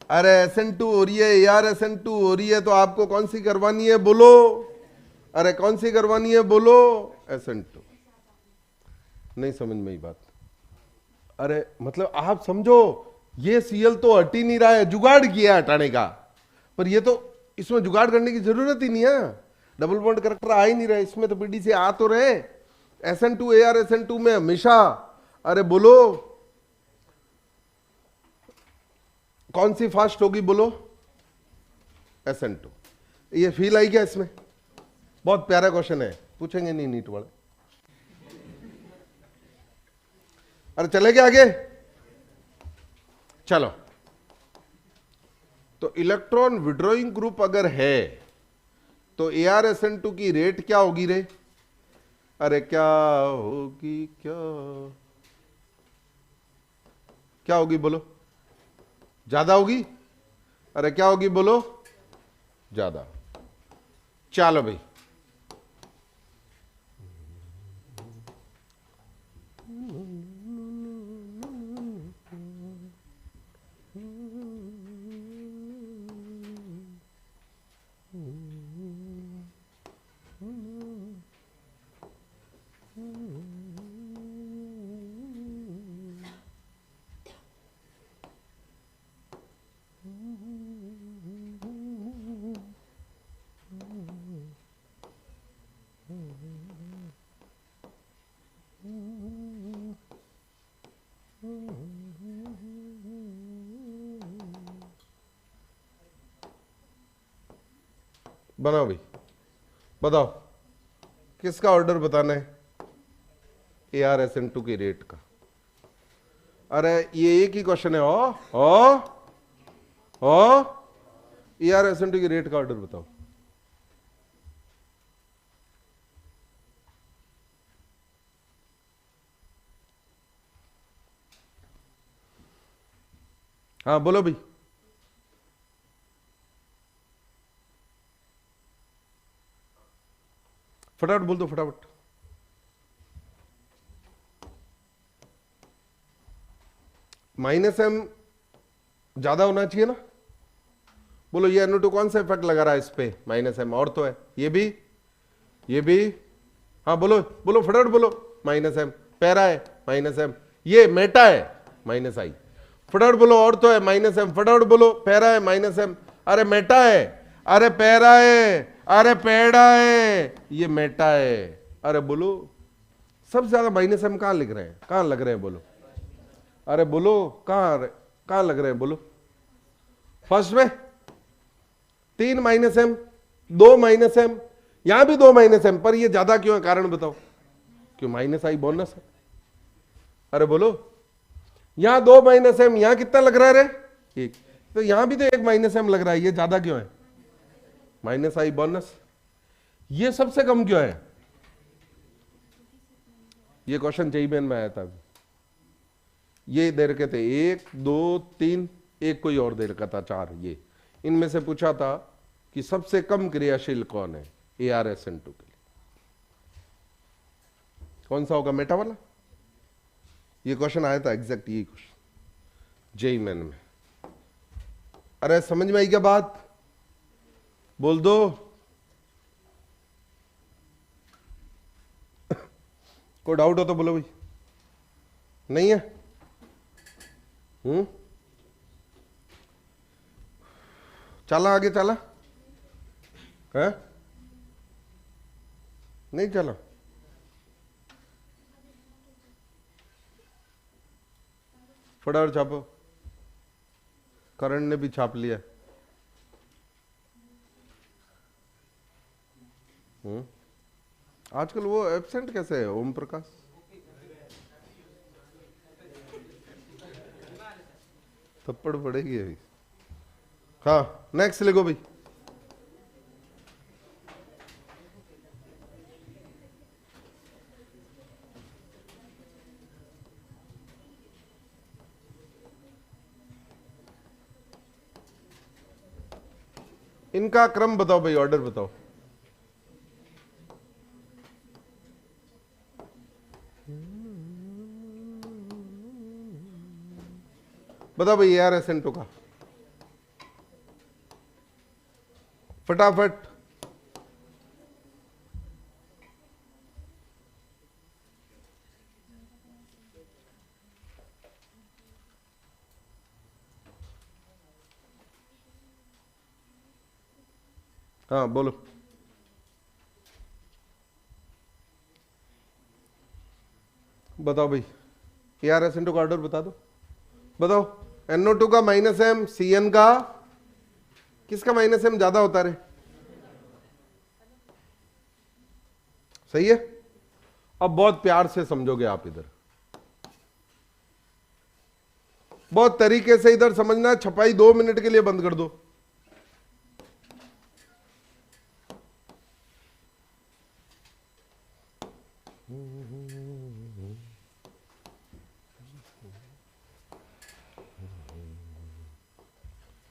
अरे SN2 हो रही है, ArSN2 हो रही है, तो आपको कौन सी करवानी है बोलो? अरे कौन सी करवानी है बोलो? SN2। नहीं समझ में ही बात। अरे मतलब आप समझो, ये Cl तो हट ही नहीं रहा है, जुगाड़ किया हटाने का, पर ये तो, इसमें जुगाड़ करने की जरूरत ही नहीं है, डबल बॉन्ड करेक्टर आ ही नहीं रहे, इसमें तो PDC आ तो रहे। SN2 ArSN2 में हमेशा, अरे बोलो कौन सी फास्ट होगी बोलो? SN2। ये फील आई क्या इसमें? बहुत प्यारा क्वेश्चन है, पूछेंगे नहीं नीट वाले। अरे चले गए आगे, चलो। तो इलेक्ट्रॉन विड्रॉइंग ग्रुप अगर है तो ArSN2 की रेट क्या होगी रे? अरे क्या होगी, क्या होगी बोलो? ज्यादा होगी? अरे क्या होगी बोलो? ज्यादा। चलो भाई, बनाओ भाई, बताओ किसका ऑर्डर बताना है? ArSN2 की रेट का। अरे ये एक ही क्वेश्चन है। ArSN2 की रेट का ऑर्डर बताओ। हाँ बोलो भाई। फटाफट बोल दो, फटाफट। -m ज्यादा होना चाहिए ना? बोलो ये NO2 कौन सा इफेक्ट लगा रहा है इस पे? -m। और तो है ये भी, ये भी। हाँ बोलो बोलो, फटाफट बोलो। -m पैरा है, -m ये मेटा है, -I। फटाफट बोलो, और तो है -m। फटाफट बोलो, पैरा है, -m। अरे मेटा है, अरे पैरा है, अरे पेड़ा है, ये मेटा है। अरे बोलो, सबसे ज्यादा -m कहां लिख रहे हैं, कहां लग रहे हैं बोलो? अरे बोलो कहां लग रहे हैं बोलो? फर्स्ट में 3 -m, 2 -m, यहां भी 2 -m, पर ये ज्यादा क्यों है? कारण बताओ। क्यों? -I बोनस है। अरे बोलो, यहां 2 -m, यहां कितना लग रहा है रे? 1। तो यहां भी तो 1 -m लग रहा है, ये ज्यादा क्यों है? -I bonus. ये सबसे कम क्यों है? ये क्वेश्चन जेईई मेन में आया था। ये दे रखे थे 1 2 3, एक कोई और दे रखा था 4। ये इनमें से पूछा था कि सबसे कम क्रियाशील कौन है ArSN2 के लिए? कौन सा होगा? मेटा वाला। ये क्वेश्चन आया था, एग्जैक्ट यही क्वेश्चन जेईई मेन में। अरे समझ में आई क्या बात? बोल दो। कोई डाउट हो तो बोलो भाई। नहीं है? चला आगे, चला है? नहीं चला? फटाफट छापो। करण ने भी छाप लिया। आजकल वो एब्सेंट कैसे है ओम प्रकाश? थप्पड़ पड़ेगी अभी। हाँ नेक्स्ट लिखो भाई। इनका क्रम बताओ भाई, ऑर्डर बताओ। बताओ भाई ArSN2 का फटाफट। हाँ बोलो। बताओ भाई ArSN2 का ऑर्डर बता दो। बताओ NO2 का -m, CN का किसका -m ज्यादा होता रहे? सही है। अब बहुत प्यार से समझोगे आप, इधर बहुत तरीके से इधर समझना। छपाई 2 मिनट के लिए बंद कर दो।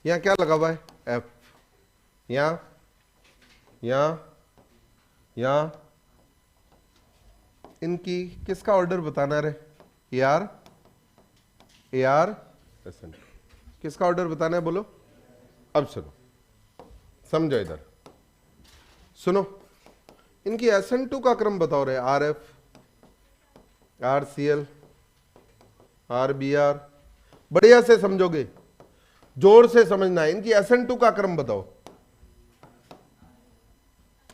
यहां क्या लगा हुआ है? F। यहां यहां इनकी किसका ऑर्डर बताना रे? ArSN2 किसका ऑर्डर बताना है? बोलो। अब सुनो, समझो इधर सुनो। इनकी SN2 का क्रम बताओ रे। RF, RCl, RBr। बढ़िया से समझोगे, जोर से समझना है। इनकी SN2 का क्रम बताओ।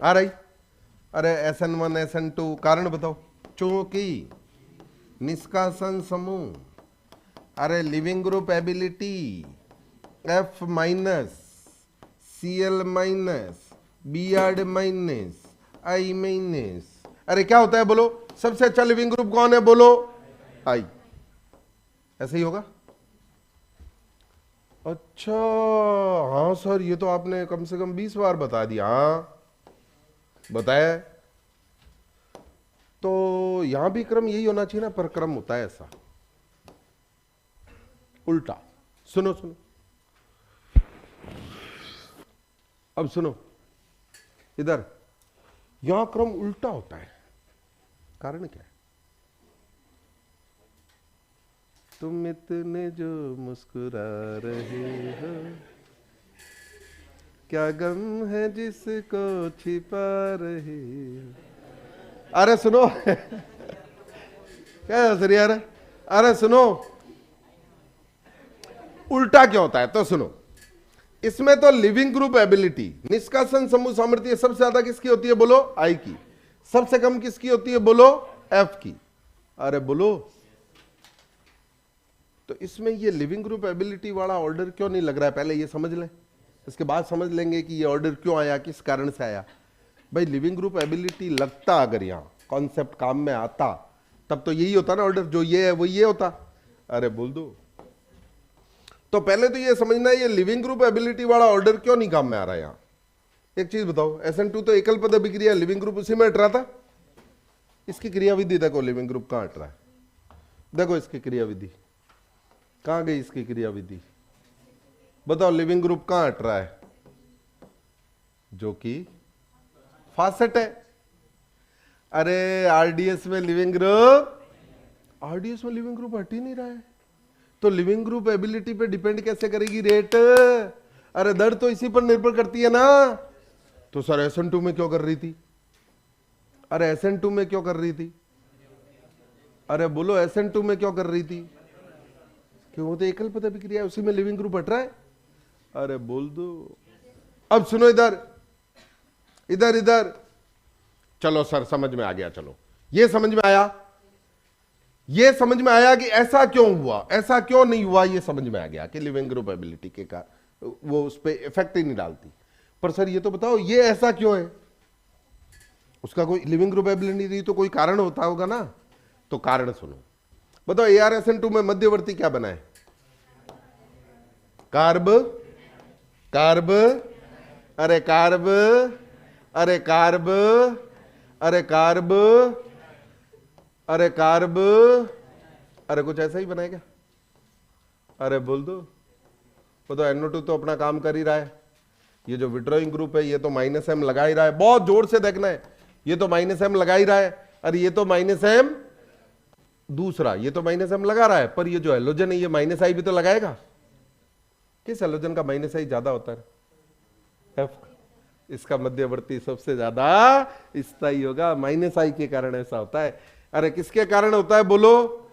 आ रही? अरे SN1, SN2 कारण बताओ। चूंकि निष्कासन समूह, अरे leaving group ability F minus, Cl minus, Br minus, I minus. अरे क्या होता है बोलो? सबसे अच्छा लिविंग ग्रुप कौन है? बोलो I। ऐसे ही होगा। अच्छा हाँ सर, ये तो आपने कम से कम 20 बार बता दिया। हाँ बताया। तो यहां भी क्रम यही होना चाहिए ना, पर क्रम होता है ऐसा उल्टा। सुनो सुनो, अब सुनो इधर। यहां क्रम उल्टा होता है, कारण क्या है? तुम इतने जो मुस्कुरा रहे हो, क्या गम है जिसको छिपा रहे हो? अरे सुनो क्या सर यार? अरे सुनो, उल्टा क्या होता है तो सुनो। इसमें तो लिविंग ग्रुप एबिलिटी, निष्कासन समूह सामर्थ्य सबसे ज्यादा किसकी होती है? बोलो I की। सबसे कम किसकी होती है? बोलो F की। अरे बोलो। तो इसमें ये लिविंग ग्रुप एबिलिटी वाला ऑर्डर क्यों नहीं लग रहा है? पहले ये समझ लें, इसके बाद समझ लेंगे कि ये ऑर्डर क्यों आया, किस कारण से आया। भाई लिविंग ग्रुप एबिलिटी लगता, अगर यहां कॉन्सेप्ट काम में आता, तब तो यही होता ना ऑर्डर। जो ये है वो ये होता। अरे बोल दो। तो पहले तो ये समझना है, ये लिविंग ग्रुप एबिलिटी वाला ऑर्डर क्यों नहीं काम में आ रहा है यहां। एक चीज बताओ, SN2 तो एकल पद अभिक्रिया, लिविंग ग्रुप उसी में हट रहा था। इसकी क्रियाविधि देखो, लिविंग ग्रुप कहां हट रहा है? देखो इसकी क्रियाविधि कहां गई? इसकी क्रियाविधि बताओ, लिविंग ग्रुप कहां हट रहा है? जो कि फासेट है। अरे RDS में लिविंग ग्रुप, RDS में लिविंग ग्रुप हट ही नहीं रहा है, तो लिविंग ग्रुप एबिलिटी पे डिपेंड कैसे करेगी रेट? अरे दर तो इसी पर निर्भर करती है ना। तो सर SN2 में क्यों कर रही थी? अरे SN2 में क्यों कर रही थी? अरे बोलो SN2 में क्यों कर रही थी? क्यों? तो एकल पद अभिक्रिया, उसी में लिविंग ग्रुप हट रहा है। अरे बोल दो। अब सुनो इधर इधर इधर। चलो सर समझ में आ गया। चलो ये समझ में आया, ये समझ में आया कि ऐसा क्यों हुआ, ऐसा क्यों नहीं हुआ। ये समझ में आ गया कि लिविंग ग्रुप एबिलिटी के का वो उस पर इफेक्ट ही नहीं डालती। पर सर ये तो बताओ, ये ऐसा क्यों है? उसका कोई लिविंग ग्रुप एबिलिटी नहीं तो कोई कारण होता होगा ना। तो कारण सुनो। बताओ ArSN2 में मध्यवर्ती क्या बना है? कार्ब, कार्ब, अरे कार्ब, अरे कार्ब, अरे कार्ब, अरे कार्ब, अरे कुछ ऐसा ही बना है क्या? अरे बोल दो। वो तो NO2 तो अपना काम कर ही रहा है। ये जो विड्रॉइंग ग्रुप है ये तो माइनस एम लगा ही रहा है, बहुत जोर से देखना है, ये तो माइनस एम लगा ही रहा है, और ये तो माइनस एम दूसरा, ये तो माइनस एम लगा रहा है, पर ये जो हेलोजन है ये माइनस आई भी तो लगाएगा। किस हेलोजन का माइनस आई ज्यादा होता है? एफ। इसका मध्यवर्ती सबसे ज्यादा स्थायी होगा, माइनस आई के कारण ऐसा होता है। अरे किसके कारण होता है बोलो?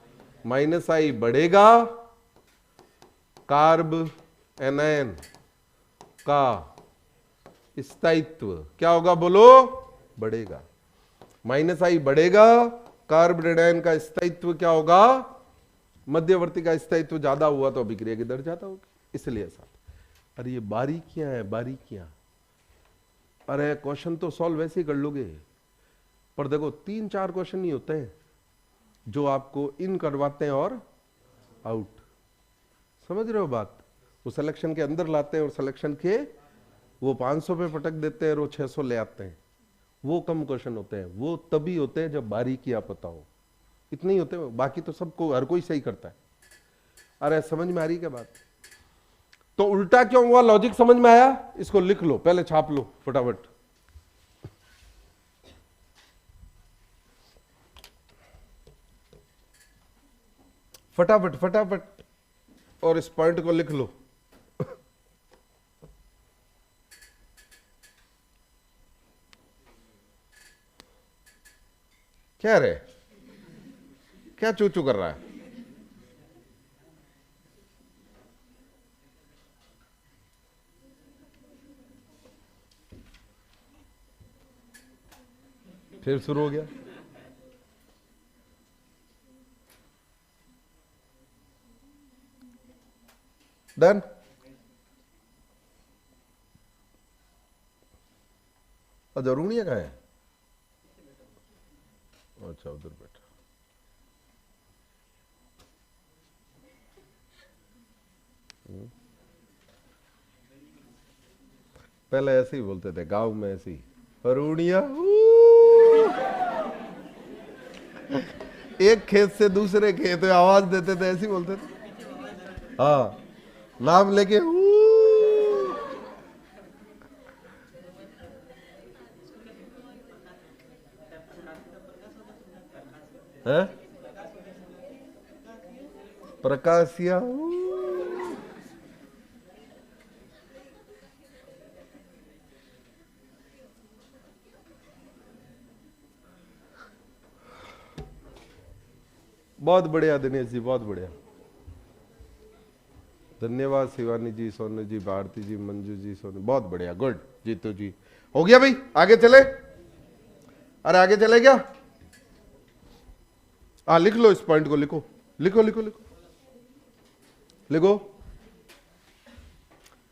माइनस आई बढ़ेगा, कार्ब एनायन का स्थायित्व क्या होगा बोलो? बढ़ेगा। माइनस आई बढ़ेगा, कार्ब एनायन का स्थायित्व क्या होगा? मध्यवर्ती का स्थायित्व ज्यादा हुआ तो अभिक्रिया की दर ज्यादा होगी, इसलिए ऐसा। अरे ये बारीकियां हैं, बारीकियां। अरे क्वेश्चन तो सॉल्व वैसे ही कर लोगे, पर देखो 3-4 क्वेश्चन नहीं होते हैं जो आपको इन करवाते हैं और आउट। समझ रहे हो बात? वो सिलेक्शन के अंदर लाते हैं और सिलेक्शन के वो 500 पे पटक देते हैं और वो 600 ले आते हैं। वो कम क्वेश्चन होते हैं, वो तभी होते हैं जब बारीकियां पता हो। इतने ही होते हैं, बाकी तो सबको हर कोई सही करता है। अरे समझ में आ रही क्या बात? तो उल्टा क्यों हुआ, लॉजिक समझ में आया? इसको लिख लो, पहले छाप लो फटाफट। फटाफट फटाफट, और इस पॉइंट को लिख लो। क्या रे, क्या चूचू कर रहा है? फिर शुरू हो गया। डन। जरूरी कहाँ है? अच्छा उधर बैठा। पहले ऐसे ही बोलते थे गांव में, ऐसे ही अरुणिया। एक खेत से दूसरे खेत में आवाज देते थे, ऐसे ही बोलते थे। हाँ, नाम लेके है प्रकाशिया। बहुत बढ़िया दिनेश जी, बहुत बढ़िया, धन्यवाद। शिवानी जी, सोनू जी, भारती जी, मंजू जी, सोनू, बहुत बढ़िया, गुड। जीतू जी, हो गया भाई, आगे चले? अरे आगे चले क्या? हाँ लिख लो, इस पॉइंट को लिखो, लिखो लिखो लिखो लिखो।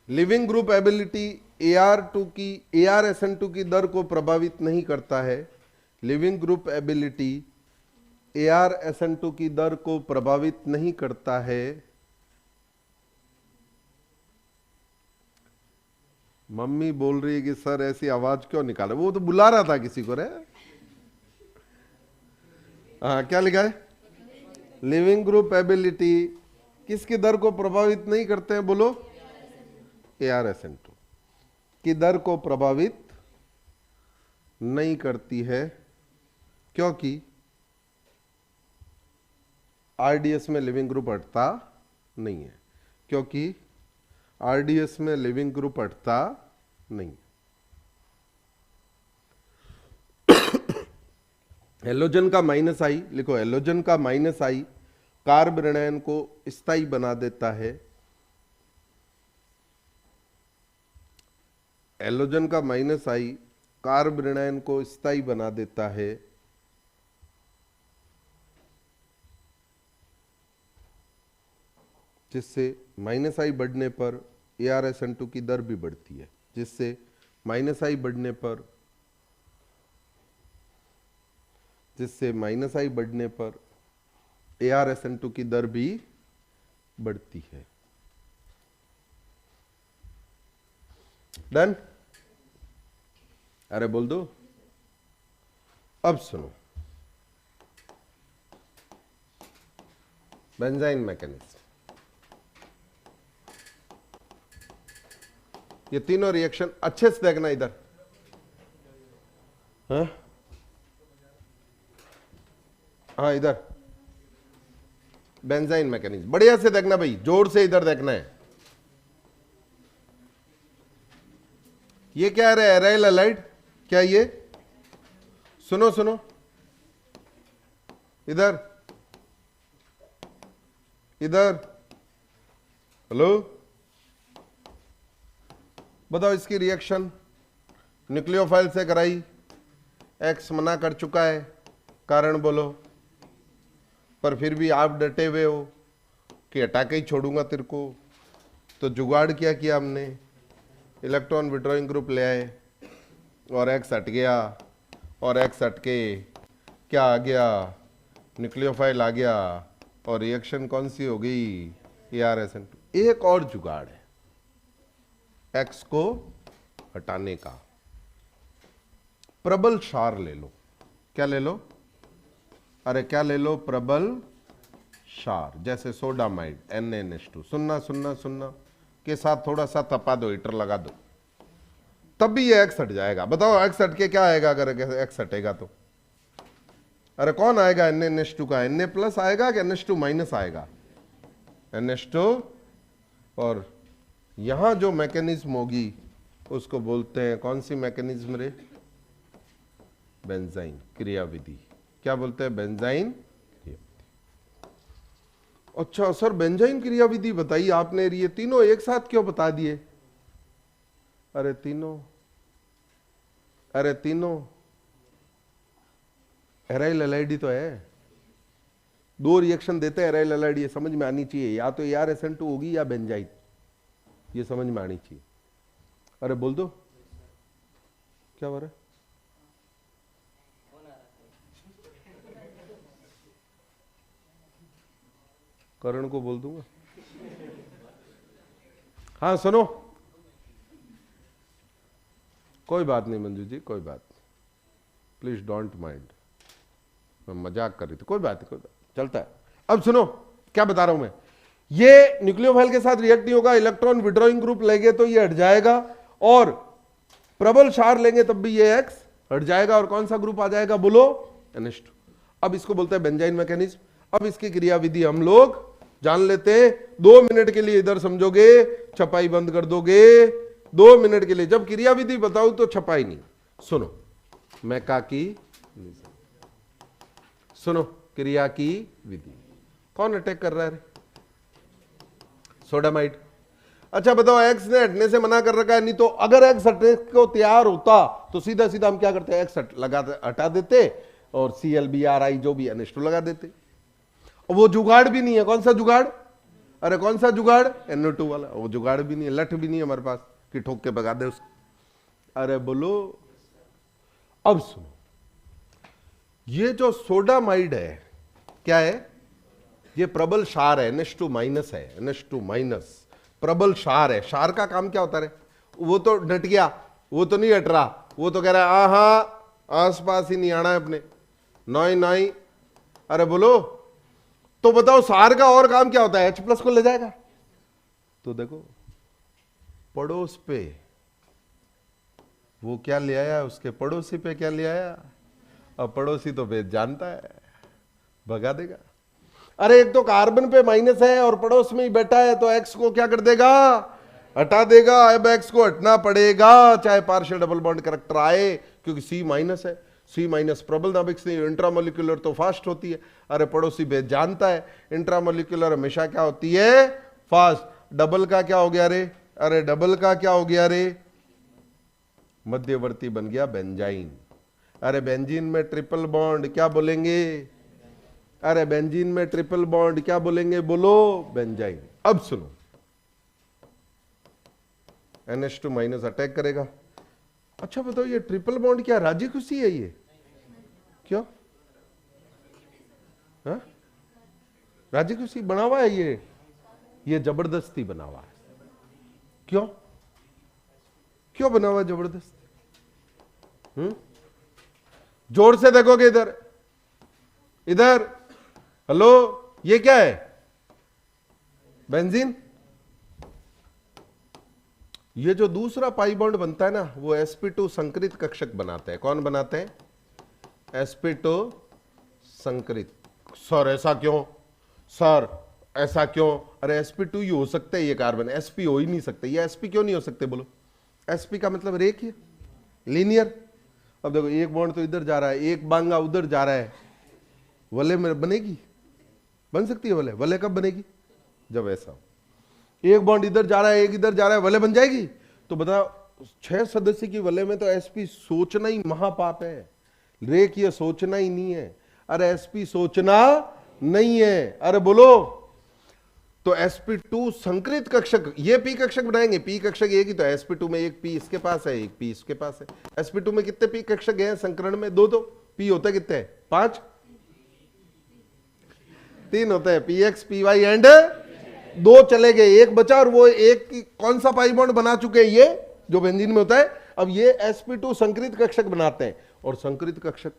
लिविंग ग्रुप एबिलिटी AR2 की ArSN2 की दर को प्रभावित नहीं करता है। लिविंग ग्रुप एबिलिटी ArSN2 की दर को प्रभावित नहीं करता है। मम्मी बोल रही है कि सर ऐसी आवाज क्यों निकाले, वो तो बुला रहा था किसी को रे। हाँ क्या लिखा है? लिविंग ग्रुप एबिलिटी किसकी दर को प्रभावित नहीं करते हैं बोलो? ArSN2 की दर को प्रभावित नहीं करती है, क्योंकि RDS में लिविंग ग्रुप हटता नहीं है, क्योंकि RDS में लिविंग ग्रुप हटता नहीं। हेलोजन का माइनस आई लिखो, हेलोजन का माइनस आई कार्ब ऋणायन को स्थायी बना देता है। हेलोजन का माइनस आई कार्ब ऋणायन को स्थायी बना देता है। जिससे माइनस आई बढ़ने पर ArSN2 की दर भी बढ़ती है, जिससे माइनस आई बढ़ने पर ArSN2 की दर भी बढ़ती है। डन? अरे बोल दो। अब सुनो, बेंजाइन मैकेनिज्म। ये तीनों रिएक्शन अच्छे से देखना इधर। हाँ इधर बेंजाइन मैकेनिज्म बढ़िया से देखना भाई, जोर से इधर देखना है। ये क्या है एराइल हैलाइड, क्या ये? सुनो सुनो इधर इधर, हेलो बताओ इसकी रिएक्शन न्यूक्लियोफाइल से कराई, एक्स मना कर चुका है, कारण बोलो। पर फिर भी आप डटे हुए हो कि हटा के ही छोड़ूंगा तेरे को। तो जुगाड़ क्या किया हमने, इलेक्ट्रॉन विड्रॉइंग ग्रुप ले आए और एक्स हट गया, और एक्स हट के क्या आ गया, न्यूक्लियोफाइल आ गया, और रिएक्शन कौन सी हो गई, ArSN2। एक और जुगाड़ है एक्स को हटाने का, प्रबल क्षार ले लो। क्या ले लो? अरे क्या ले लो? प्रबल क्षार, जैसे सोडामाइड NaNH2। सुनना सुनना सुनना के साथ थोड़ा सा तपा दो, हीटर लगा दो, तब भी ये एक्स हट जाएगा। बताओ एक्स हट के क्या आएगा अगर एक्स हटेगा तो? अरे कौन आएगा NaNH2 का? Na प्लस आएगा कि NH2 माइनस आएगा? NH2। और यहां जो मैकेनिज्म होगी उसको बोलते हैं, कौन सी मैकेनिज्म रे? बेंजाइन क्रियाविधि। क्या बोलते हैं? बेंजाइन क्रियाविधि। अच्छा सर बेंजाइन क्रियाविधि बताइए आपने, ये तीनों एक साथ क्यों बता दिए? अरे तीनों एराइल हैलाइड तो है, दो रिएक्शन देते हैं एराइल हैलाइड, ये समझ में आनी चाहिए। या तो ArSN2 होगी या बेंजाइन, ये समझ में आनी चाहिए। अरे बोल दो क्या हो रहा है? करण को बोल दूंगा। हाँ सुनो, कोई बात नहीं मंजू जी, कोई बात नहीं, प्लीज डोंट माइंड, मैं मजाक कर रही थी, कोई बात नहीं, कोई बात चलता है। अब सुनो क्या बता रहा हूं मैं, ये न्यूक्लियोफाइल के साथ रिएक्ट नहीं होगा, इलेक्ट्रॉन विड्रॉइंग ग्रुप लेंगे तो ये हट जाएगा, और प्रबल क्षार लेंगे तब भी ये एक्स हट जाएगा, और कौन सा ग्रुप आ जाएगा बोलो? NH2। अब इसको बोलते हैं बेंजाइन मैकेनिज्म। अब इसकी क्रियाविधि हम लोग जान लेते हैं, 2 मिनट के लिए इधर समझोगे, छपाई बंद कर दोगे 2 मिनट के लिए। जब क्रियाविधि बताऊं तो छपाई नहीं। सुनो मैं का की, सुनो क्रिया की विधि। कौन अटैक कर रहा है? सोडामाइड। अच्छा बताओ, एक्स ने हटने से मना कर रखा है, नहीं तो अगर एक्स हटने को तैयार होता तो सीधा सीधा हम क्या करते हैं, एक्स हटा देते और ClBrI जो भी NH2 लगा देते। वो जुगाड़ भी नहीं है। कौन सा जुगाड़? अरे कौन सा जुगाड़? NO2 वाला। वो जुगाड़ भी नहीं है, लठ भी नहीं है हमारे पास कि ठोक के भगा दे उसको। अरे बोलो। अब सुनो, ये जो सोडामाइड है क्या है? ये प्रबल क्षार है, NH2 माइनस है, NH2 माइनस प्रबल क्षार है। क्षार का काम क्या होता है? वो तो डट गया, वो तो नहीं हट रहा, वो तो कह रहा है आहा आसपास ही नहीं आना है अपने, नॉई नॉई। अरे बोलो, तो बताओ क्षार का और काम क्या होता है? H+ को ले जाएगा। तो देखो पड़ोस पे वो क्या ले आया, उसके पड़ोसी पे क्या ले आया, अब पड़ोसी तो भेद जानता है, भगा देगा। अरे एक तो कार्बन पे माइनस है और पड़ोस में ही बैठा है, तो एक्स को क्या कर देगा? हटा देगा। अब एक्स को हटना पड़ेगा चाहे पार्शियल डबल बॉन्ड करैक्टर आए, क्योंकि C माइनस है। C माइनस प्रबल नाभिक से, इंट्रामोलिकुलर तो फास्ट होती है। अरे पड़ोसी भेद जानता है, इंट्रामोलिकुलर हमेशा क्या होती है? फास्ट। डबल का क्या हो गया रे? अरे डबल का क्या हो गया रे? मध्यवर्ती बन गया बेंजाइन। अरे बेंजीन में ट्रिपल बॉन्ड क्या बोलेंगे? अरे बेंजीन में ट्रिपल बॉन्ड क्या बोलेंगे? बोलो बेंजाइन। अब सुनो, NH2 माइनस अटैक करेगा। अच्छा बताओ, ये ट्रिपल बॉन्ड क्या राजी खुशी है? ये क्यों? हा? राजी खुशी बना हुआ है ये जबरदस्ती बना हुआ है। क्यों क्यों बना हुआ जबरदस्ती? जोर से देखोगे इधर इधर, हेलो, ये क्या है? बेंजीन। ये जो दूसरा पाई बॉन्ड बनता है ना, वो sp2 संकरित कक्षक बनाते हैं। कौन बनाते हैं? sp2 संकरित। सर ऐसा क्यों? सर ऐसा क्यों? अरे sp2 ही हो सकता है ये कार्बन, sp हो ही नहीं सकते। ये sp क्यों नहीं हो सकते बोलो? sp का मतलब रेखीय, लीनियर। अब देखो एक बॉन्ड तो इधर जा रहा है, एक बांगा उधर जा रहा है, वलय में बनेगी? बन सकती है वलय? वलय कब बनेगी? जब ऐसा हो। एक बॉन्ड इधर जा रहा है, एक इधर जा रहा है, वलय बन जाएगी? तो बताओ 6 सदस्य की वलय में तो sp सोचना ही महापाप है, रेखीय सोचना ही नहीं है। अरे sp सोचना नहीं है, अरे बोलो। तो sp2 संकरित कक्षक, ये p कक्षक बनाएंगे, p कक्षक एक ही तो sp2 में एक p इसके पास है, एक p इसके पास है। sp2 में कितने p कक्षक हैं संकरण में? 2 तो p होता है कितने? 5। 3 होते हैं, px py एंड 2 चले गए, एक बचा, और वो एक की कौन सा पाई बॉन्ड बना चुके हैं? ये जो बेंजीन में होता है। अब ये sp2 संकरित कक्षक बनाते हैं, और संकरित कक्षक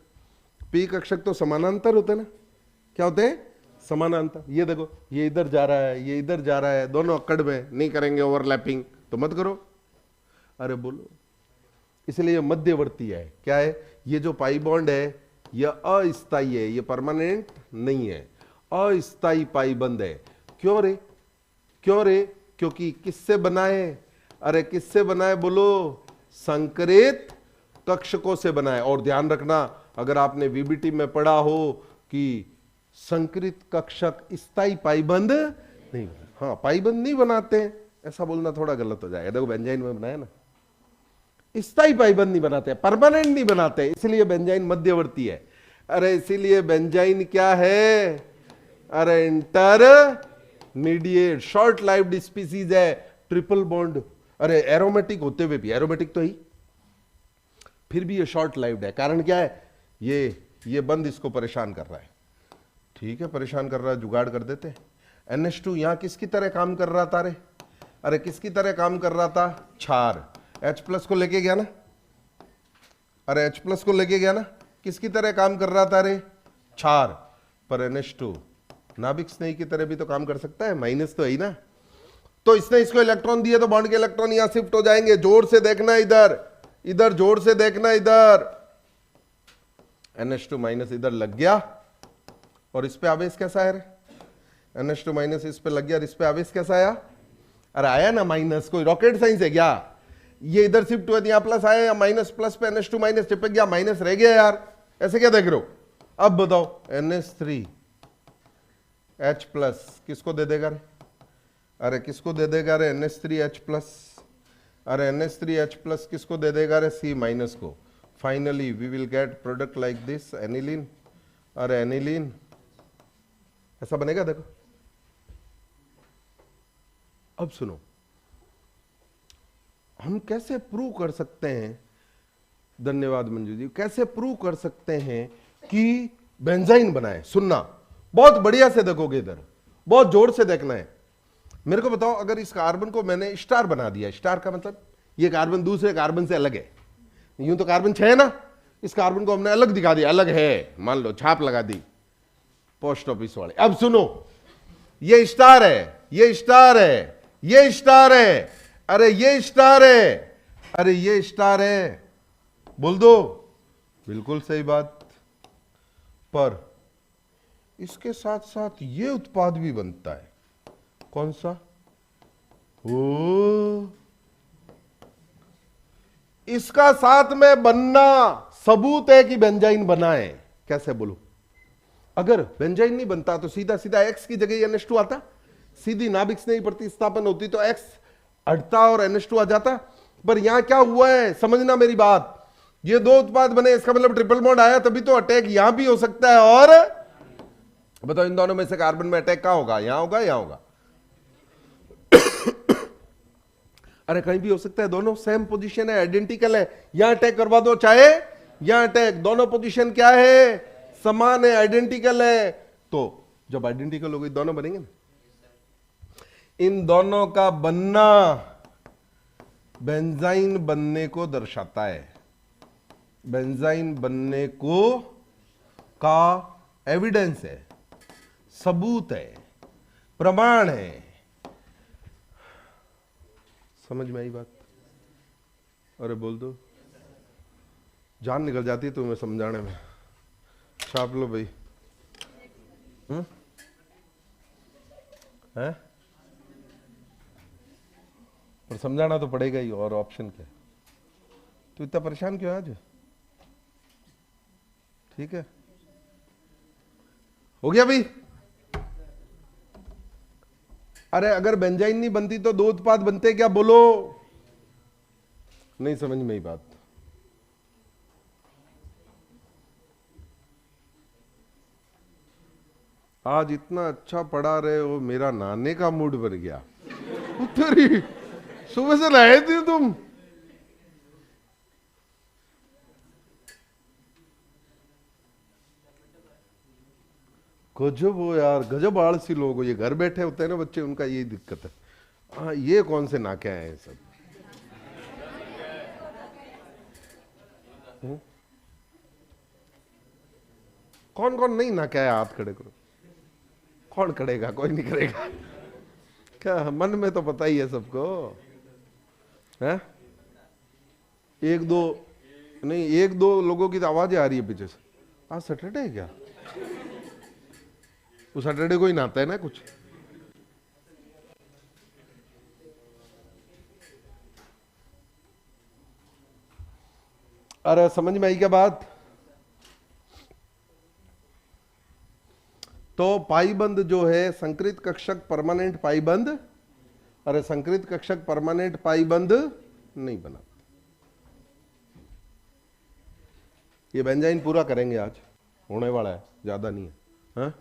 p कक्षक तो समानांतर होते हैं ना। क्या होते हैं? समानांतर। ये देखो, ये इधर जा रहा है, ये इधर जा रहा है, दोनों अक्कड़ में नहीं करेंगे ओवरलैपिंग, तो मत करो। अरे बोलो, इसलिए ये मध्यवर्ती है। क्या है? ये जो पाई बॉन्ड है ये अस्थायी है, ये परमानेंट नहीं है, अस्थायी पाई बंद है। क्यों रे? क्यों रे? क्योंकि किससे बनाए? अरे किससे बनाए बोलो? संकरित कक्षकों से बनाए। और ध्यान रखना, अगर आपने वीबीटी में पढ़ा हो कि संकरित कक्षक स्थायी पाईबंद नहीं, हाँ पाईबंद नहीं बनाते हैं, ऐसा बोलना थोड़ा गलत हो जाएगा। देखो बेंजाइन में बनाया ना, स्थायी पाईबंद नहीं बनाते, परमानेंट नहीं बनाते, इसलिए बेंजाइन मध्यवर्ती है। अरे इसीलिए बेंजाइन क्या है? अरे इंटरमीडिएट शॉर्ट लाइव्ड स्पीसीज है, ट्रिपल बॉन्ड। अरे एरोमेटिक होते हुए भी, एरोमेटिक तो ही, फिर भी ये शॉर्ट लाइव्ड है। कारण क्या है? ये बंद इसको परेशान कर रहा है। ठीक है, परेशान कर रहा है, जुगाड़ कर देते। NH2 यहां किसकी तरह काम कर रहा था? अरे किसकी तरह काम कर रहा था? क्षार। H+ को लेके गया ना, अरे H+ को लेके गया ना, किसकी तरह काम कर रहा था? क्षार। पर NH2 नाभिक स्नेही की तरह भी तो काम कर सकता है, माइनस तो है ही ना। तो इसने इसको इलेक्ट्रॉन दिए तो बॉन्ड के इलेक्ट्रॉन यहां शिफ्ट हो जाएंगे। जोर से देखना, इधर इधर जोर से देखना, इधर NH2 माइनस इधर लग गया, और इस पे आवेश कैसा है? NH2 माइनस इस पे लग गया, और इस पे आवेश कैसा आया? अरे आया ना माइनस, कोई रॉकेट साइंस है क्या? ये इधर शिफ्ट हुआ, यहाँ प्लस आया, या माइनस प्लस पे NH2 माइनस चिपक गया, माइनस रह गया यार। ऐसे क्या देख रहे हो? अब बताओ NH3H+ किसको दे देगा रे? अरे किसको दे देगा रे? NH3H+। अरे NH3H+ किसको दे देगा रे? C- को। Finally we will get product like this, aniline. अरे एनिलीन ऐसा बनेगा, देखो। अब सुनो, हम कैसे प्रूव कर सकते हैं, धन्यवाद मंजू जी, कैसे प्रूव कर सकते हैं कि बेंजाइन बनाए? सुनना, बहुत बढ़िया से देखोगे, इधर बहुत जोर से देखना है। मेरे को बताओ, अगर इस कार्बन को मैंने स्टार बना दिया, स्टार का मतलब ये कार्बन दूसरे कार्बन से अलग है। यूं तो कार्बन 6 है ना, इस कार्बन को हमने अलग दिखा दिया, अलग है, मान लो छाप लगा दी पोस्ट ऑफिस वाले। अब सुनो, ये स्टार है, ये स्टार है, ये स्टार है, अरे ये स्टार है, अरे ये स्टार है, बोल दो। बिल्कुल सही बात। पर इसके साथ साथ ये उत्पाद भी बनता है। कौन सा? ओ, इसका साथ में बनना सबूत है कि बेंजाइन बना है। कैसे बोलूं? अगर बेंजाइन नहीं बनता तो सीधा सीधा X की जगह NH2 आता, सीधी नाभिक स्नेही प्रतिस्थापन होती तो X हटता और NH2 आ जाता। पर यहां क्या हुआ है, समझना मेरी बात। ये 2 उत्पाद बने, इसका मतलब ट्रिपल बॉन्ड आया, तभी तो अटैक यहां भी हो सकता है। और बताओ, इन दोनों में से कार्बन में अटैक कहां होगा? यहां होगा, यहां होगा? अरे कहीं भी हो सकता है, दोनों सेम पोजीशन है, आइडेंटिकल है। यहां अटैक करवा दो, चाहे यहां अटैक, दोनों पोजीशन क्या है? समान है, आइडेंटिकल है। तो जब आइडेंटिकल हो गई, दोनों बनेंगे ना। इन दोनों का बनना बेंजाइन बनने को दर्शाता है। बेंजाइन बनने को का एविडेंस है, सबूत है, प्रमाण है। समझ में आई बात? अरे बोल दो, जान निकल जाती है तुम्हें समझाने में। छाप लो भाई। है पर समझाना तो पड़ेगा ही, और ऑप्शन क्या है? तू इतना परेशान क्यों है आज? ठीक है, हो गया भाई। अरे अगर बेंजाइन नहीं बनती तो दो उत्पाद बनते क्या? बोलो, नहीं समझ में ही बात। आज इतना अच्छा पढ़ा रहे हो, मेरा नहाने का मूड बन गया। तेरी सुबह से नहाए थे तुम? गजब हो यार, गजब आलसी लोग हो। ये घर बैठे होते हैं ना बच्चे, उनका यही दिक्कत है। हाँ, ये कौन से नाके आए हैं सब? कौन कौन नहीं नाके आया? हाथ खड़े करो। कौन करेगा? कोई नहीं करेगा। क्या मन में तो पता ही है सबको, है? एक दो नहीं, एक दो लोगों की तो आवाजें आ रही है पीछे से। आज सैटरडे है क्या? वो सैटरडे को ही नहाता है ना कुछ। अरे समझ में आई क्या बात? तो पाईबंद जो है संकृत कक्षक परमानेंट पाईबंद, अरे संकृत कक्षक परमानेंट पाईबंद नहीं बना। ये बेंजाइन पूरा करेंगे आज, होने वाला है, ज्यादा नहीं है। हाँ?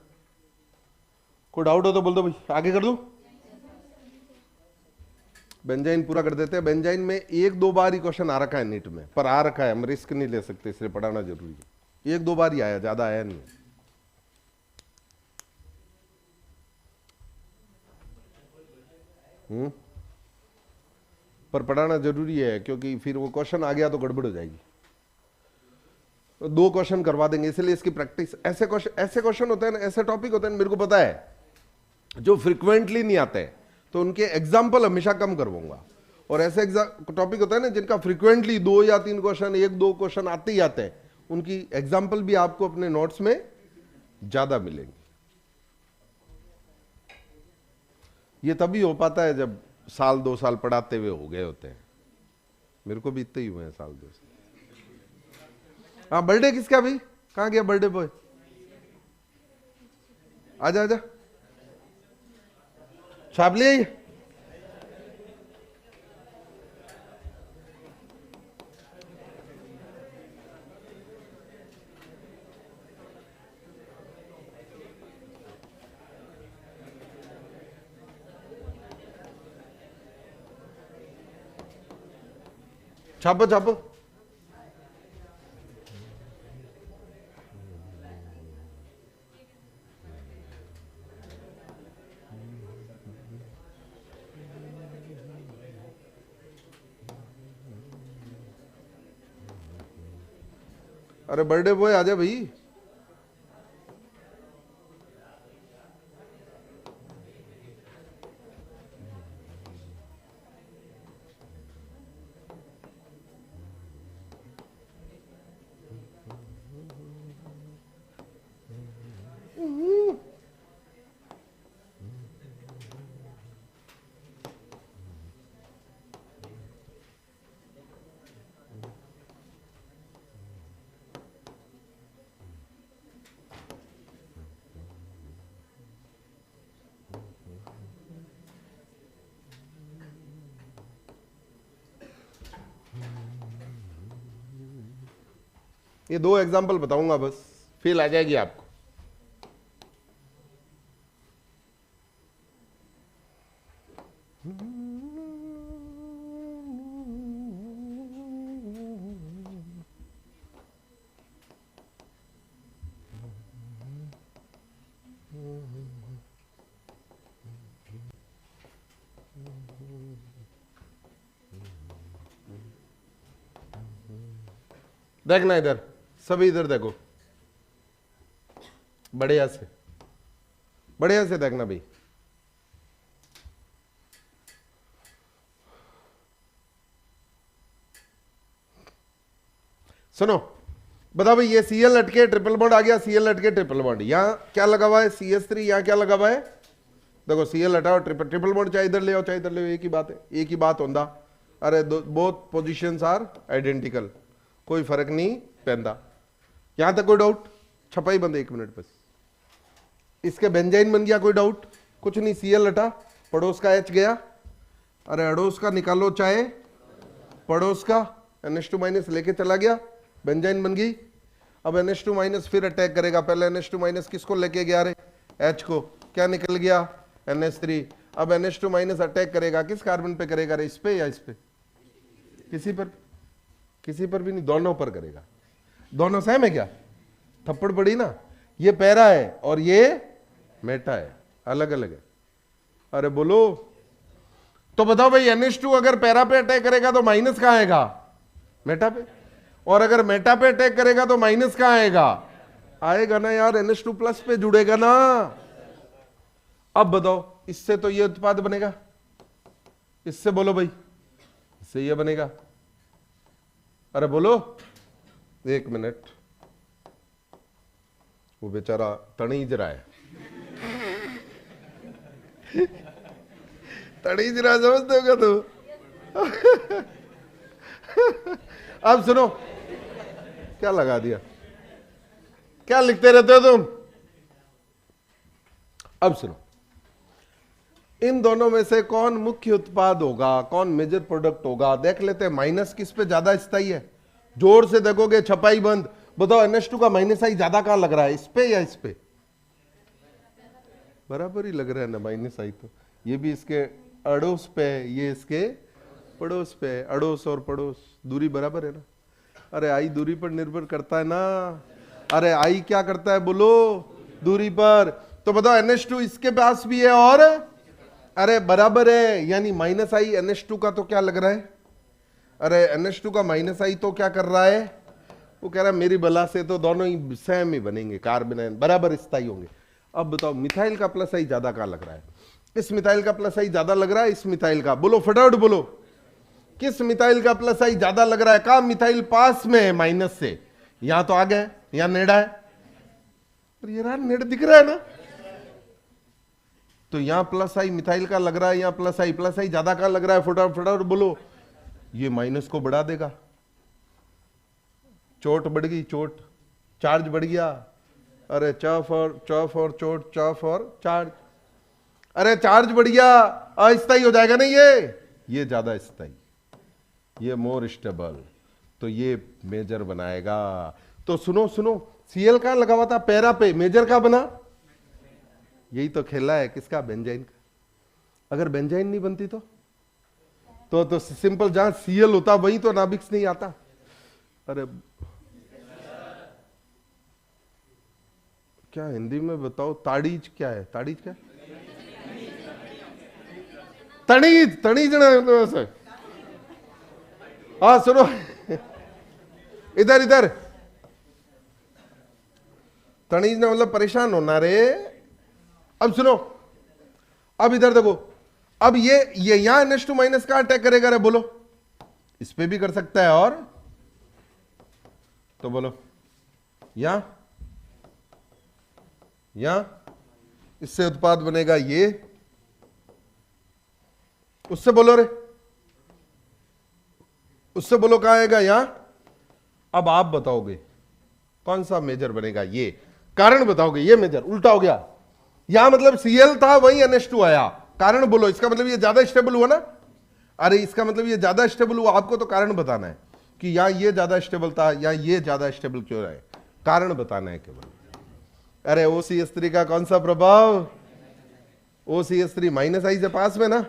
कोई डाउट हो तो बोल दो भाई, आगे कर दो। बेंजाइन पूरा कर देते हैं। बेंजाइन में एक दो बार ही क्वेश्चन आ रखा है नीट में, पर आ रखा है, हम रिस्क नहीं ले सकते, इसलिए पढ़ाना जरूरी है। एक दो बार ही आया, ज्यादा आया नहीं। पर पढ़ाना जरूरी है, क्योंकि फिर वो क्वेश्चन आ गया तो गड़बड़ हो जाएगी। तो दो क्वेश्चन करवा देंगे, इसलिए इसकी प्रैक्टिस। ऐसे क्वेश्चन होते हैं ना, ऐसे टॉपिक होते हैं, मेरे को पता है, जो फ्रिक्वेंटली नहीं आते, तो उनके एग्जाम्पल हमेशा कम करवाऊंगा। और ऐसे टॉपिक होता है ना जिनका फ्रिक्वेंटली दो या तीन क्वेश्चन, एक दो क्वेश्चन आते ही आते हैं, उनकी एग्जाम्पल भी आपको अपने नोट्स में ज्यादा मिलेंगे। ये तभी हो पाता है जब साल दो साल पढ़ाते हुए हो गए होते हैं। मेरे को भी इतने ही हुए हैं, साल दो साल। हाँ, बर्थडे किसका भाई? कहाँ गया बर्थडे बॉय? आजा आजा, छाप लिया। छापो छापो। अरे बर्थडे बॉय आजा भाई। ये दो एग्जाम्पल बताऊंगा बस, फील आ जाएगी आपको। देखना इधर, सभी इधर देखो, बढ़िया से देखना भाई। सुनो, बताओ भाई, ये Cl लटके ट्रिपल बॉन्ड आ गया, Cl लटके ट्रिपल बॉन्ड, यहां क्या लगा हुआ है CH3, यहां क्या लगा हुआ है, देखो Cl हटाओ, ट्रिपल बॉन्ड चाहे इधर ले आओ चाहे इधर ले आओ, एक ही बात है, एक ही बात होंदा। अरे बोथ पोजिशंस आर आइडेंटिकल, कोई फर्क नहीं पैंदा। यहां तक कोई डाउट? छपाई बंद 1 मिनट बस। इसके बेंजाइन बन गया, कोई डाउट? कुछ नहीं, Cl हटा, पड़ोस का H गया, अरे अड़ोस का निकालो चाहे पड़ोस का, NH2 माइनस लेके चला गया, बेंजाइन बन गई। अब NH2 माइनस फिर अटैक करेगा, पहले NH2 माइनस किसको लेके गया रे, H को, क्या निकल गया NH3। अब NH2 माइनस अटैक करेगा, किस कार्बन पे करेगा रे, इस पे या इस पे? किसी पर, किसी पर भी नहीं, दोनों पर करेगा। दोनों सेम है क्या? थप्पड़ पड़ी ना, ये पैरा है और ये मेटा है, अलग अलग है। अरे बोलो, तो बताओ भाई NH2 अगर पैरा पे अटैक करेगा तो माइनस कहां आएगा, मेटा पे, और अगर मेटा पे अटैक करेगा तो माइनस कहां आएगा, आएगा ना यार, NH2 प्लस पे जुड़ेगा ना। अब बताओ, इससे तो ये उत्पाद बनेगा, इससे बोलो भाई, इससे ये बनेगा। अरे बोलो, 1 मिनट, वो बेचारा तणीज रहा है तणीज रहा, समझते होगा तो। अब सुनो, क्या लगा दिया, क्या लिखते रहते हो तुम? अब सुनो, इन दोनों में से कौन मुख्य उत्पाद होगा, कौन मेजर प्रोडक्ट होगा, देख लेते हैं। माइनस किस पे ज्यादा स्थायी है, जोर से देखोगे, छपाई बंद। बताओ NH2 का माइनस आई ज्यादा कहां लग रहा है, इस पे या इस पे? बराबर ही लग रहा है ना माइनस आई, तो ये भी इसके अड़ोस पे, ये इसके पड़ोस पे, अड़ोस और पड़ोस दूरी बराबर है ना। अरे आई दूरी पर निर्भर करता है ना, अरे आई क्या करता है बोलो, दूरी पर। तो बताओ NH2 इसके पास भी है और अरे बराबर है, यानी माइनस आई NH2 का तो क्या लग रहा है, अरे NH2 का माइनस आई तो क्या कर रहा है, वो कह रहा है मेरी बला से तो दोनों ही सेम ही बनेंगे, कार्बन बराबर स्थायी होंगे। अब बताओ मिथाइल का प्लस आई ज्यादा कहां लग रहा है, इस मिथाइल का प्लस आई ज्यादा लग रहा है, इस मिथाइल का, बोलो फटाफट बोलो, किस मिथाइल का प्लस आई ज्यादा लग रहा है? कहां मिथाइल पास में है माइनस से, यहां तो आगे है, यहां नेड़ा है, पर ये रहा नेड़ दिख रहा है ना, तो यहां प्लस आई मिथाइल का लग रहा है, यहां प्लस आई ज्यादा का लग रहा है, फटाफट बोलो, ये माइनस को बढ़ा देगा, चोट बढ़ गई, चोट, चार्ज बढ़ गया, अरे च फॉर चोट, च फॉर चार्ज, अरे चार्ज बढ़ गया, अस्थायी हो जाएगा ना ये ज्यादा स्थायी, ये मोर स्टेबल, तो ये मेजर बनाएगा। तो सुनो सुनो, Cl कहां लगा हुआ था, पैरा पे, मेजर का बना, यही तो खेला है किसका, बेंजाइन का। अगर बेंजाइन नहीं बनती तो सिंपल, जहां Cl होता वहीं तो नाभिक्स नहीं आता। अरे क्या हिंदी में बताओ, ताड़ीज क्या है, ताड़ीज क्या है, तणीज, तणीज ना, हाँ सुनो, इधर इधर, तणीज ने मतलब परेशान होना रे। अब सुनो, अब इधर देखो, अब ये यहां NH2 माइनस का अटैक करेगा रे, बोलो, इस पे भी कर सकता है, और तो बोलो यहां इससे उत्पाद बनेगा ये, उससे बोलो रे, उससे बोलो कहां आएगा, यहां। अब आप बताओगे कौन सा मेजर बनेगा, ये कारण बताओगे, ये मेजर उल्टा हो गया, यहां मतलब Cl था वहीं NH2 आया, कारण बोलो, इसका मतलब ये ज्यादा स्टेबल हुआ ना, अरे इसका मतलब ये ज्यादा स्टेबल हुआ, आपको तो कारण बताना है कि यहां ये ज्यादा स्टेबल था, यहां ये ज्यादा स्टेबल क्यों है, कारण बताना है केवल। अरे OCH3 का कौन सा प्रभाव, OCH3 माइनस आई से पास में ना,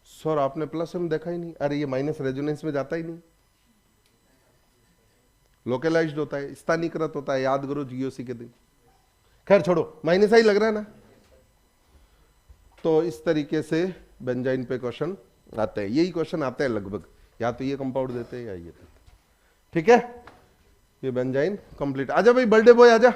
सर आपने प्लस में देखा ही नहीं, अरे ये माइनस रेजोनेंस में जाता ही नहीं, लोकलाइज्ड होता है, स्थानीकृत होता है, याद करो GOC के दिन। खैर छोड़ो, माइनस आई लग रहा है ना। तो इस तरीके से बेंजाइन पे क्वेश्चन आते हैं, यही क्वेश्चन आते हैं लगभग, या तो ये कंपाउंड देते हैं या ये देते। ठीक है, ये बेंजाइन कंप्लीट। आजा भाई बर्थडे बॉय आजा,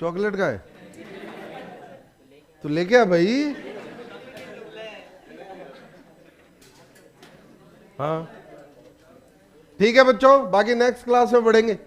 चॉकलेट का है तो लेके आ भाई। हाँ ठीक है बच्चों, बाकी नेक्स्ट क्लास में पढ़ेंगे।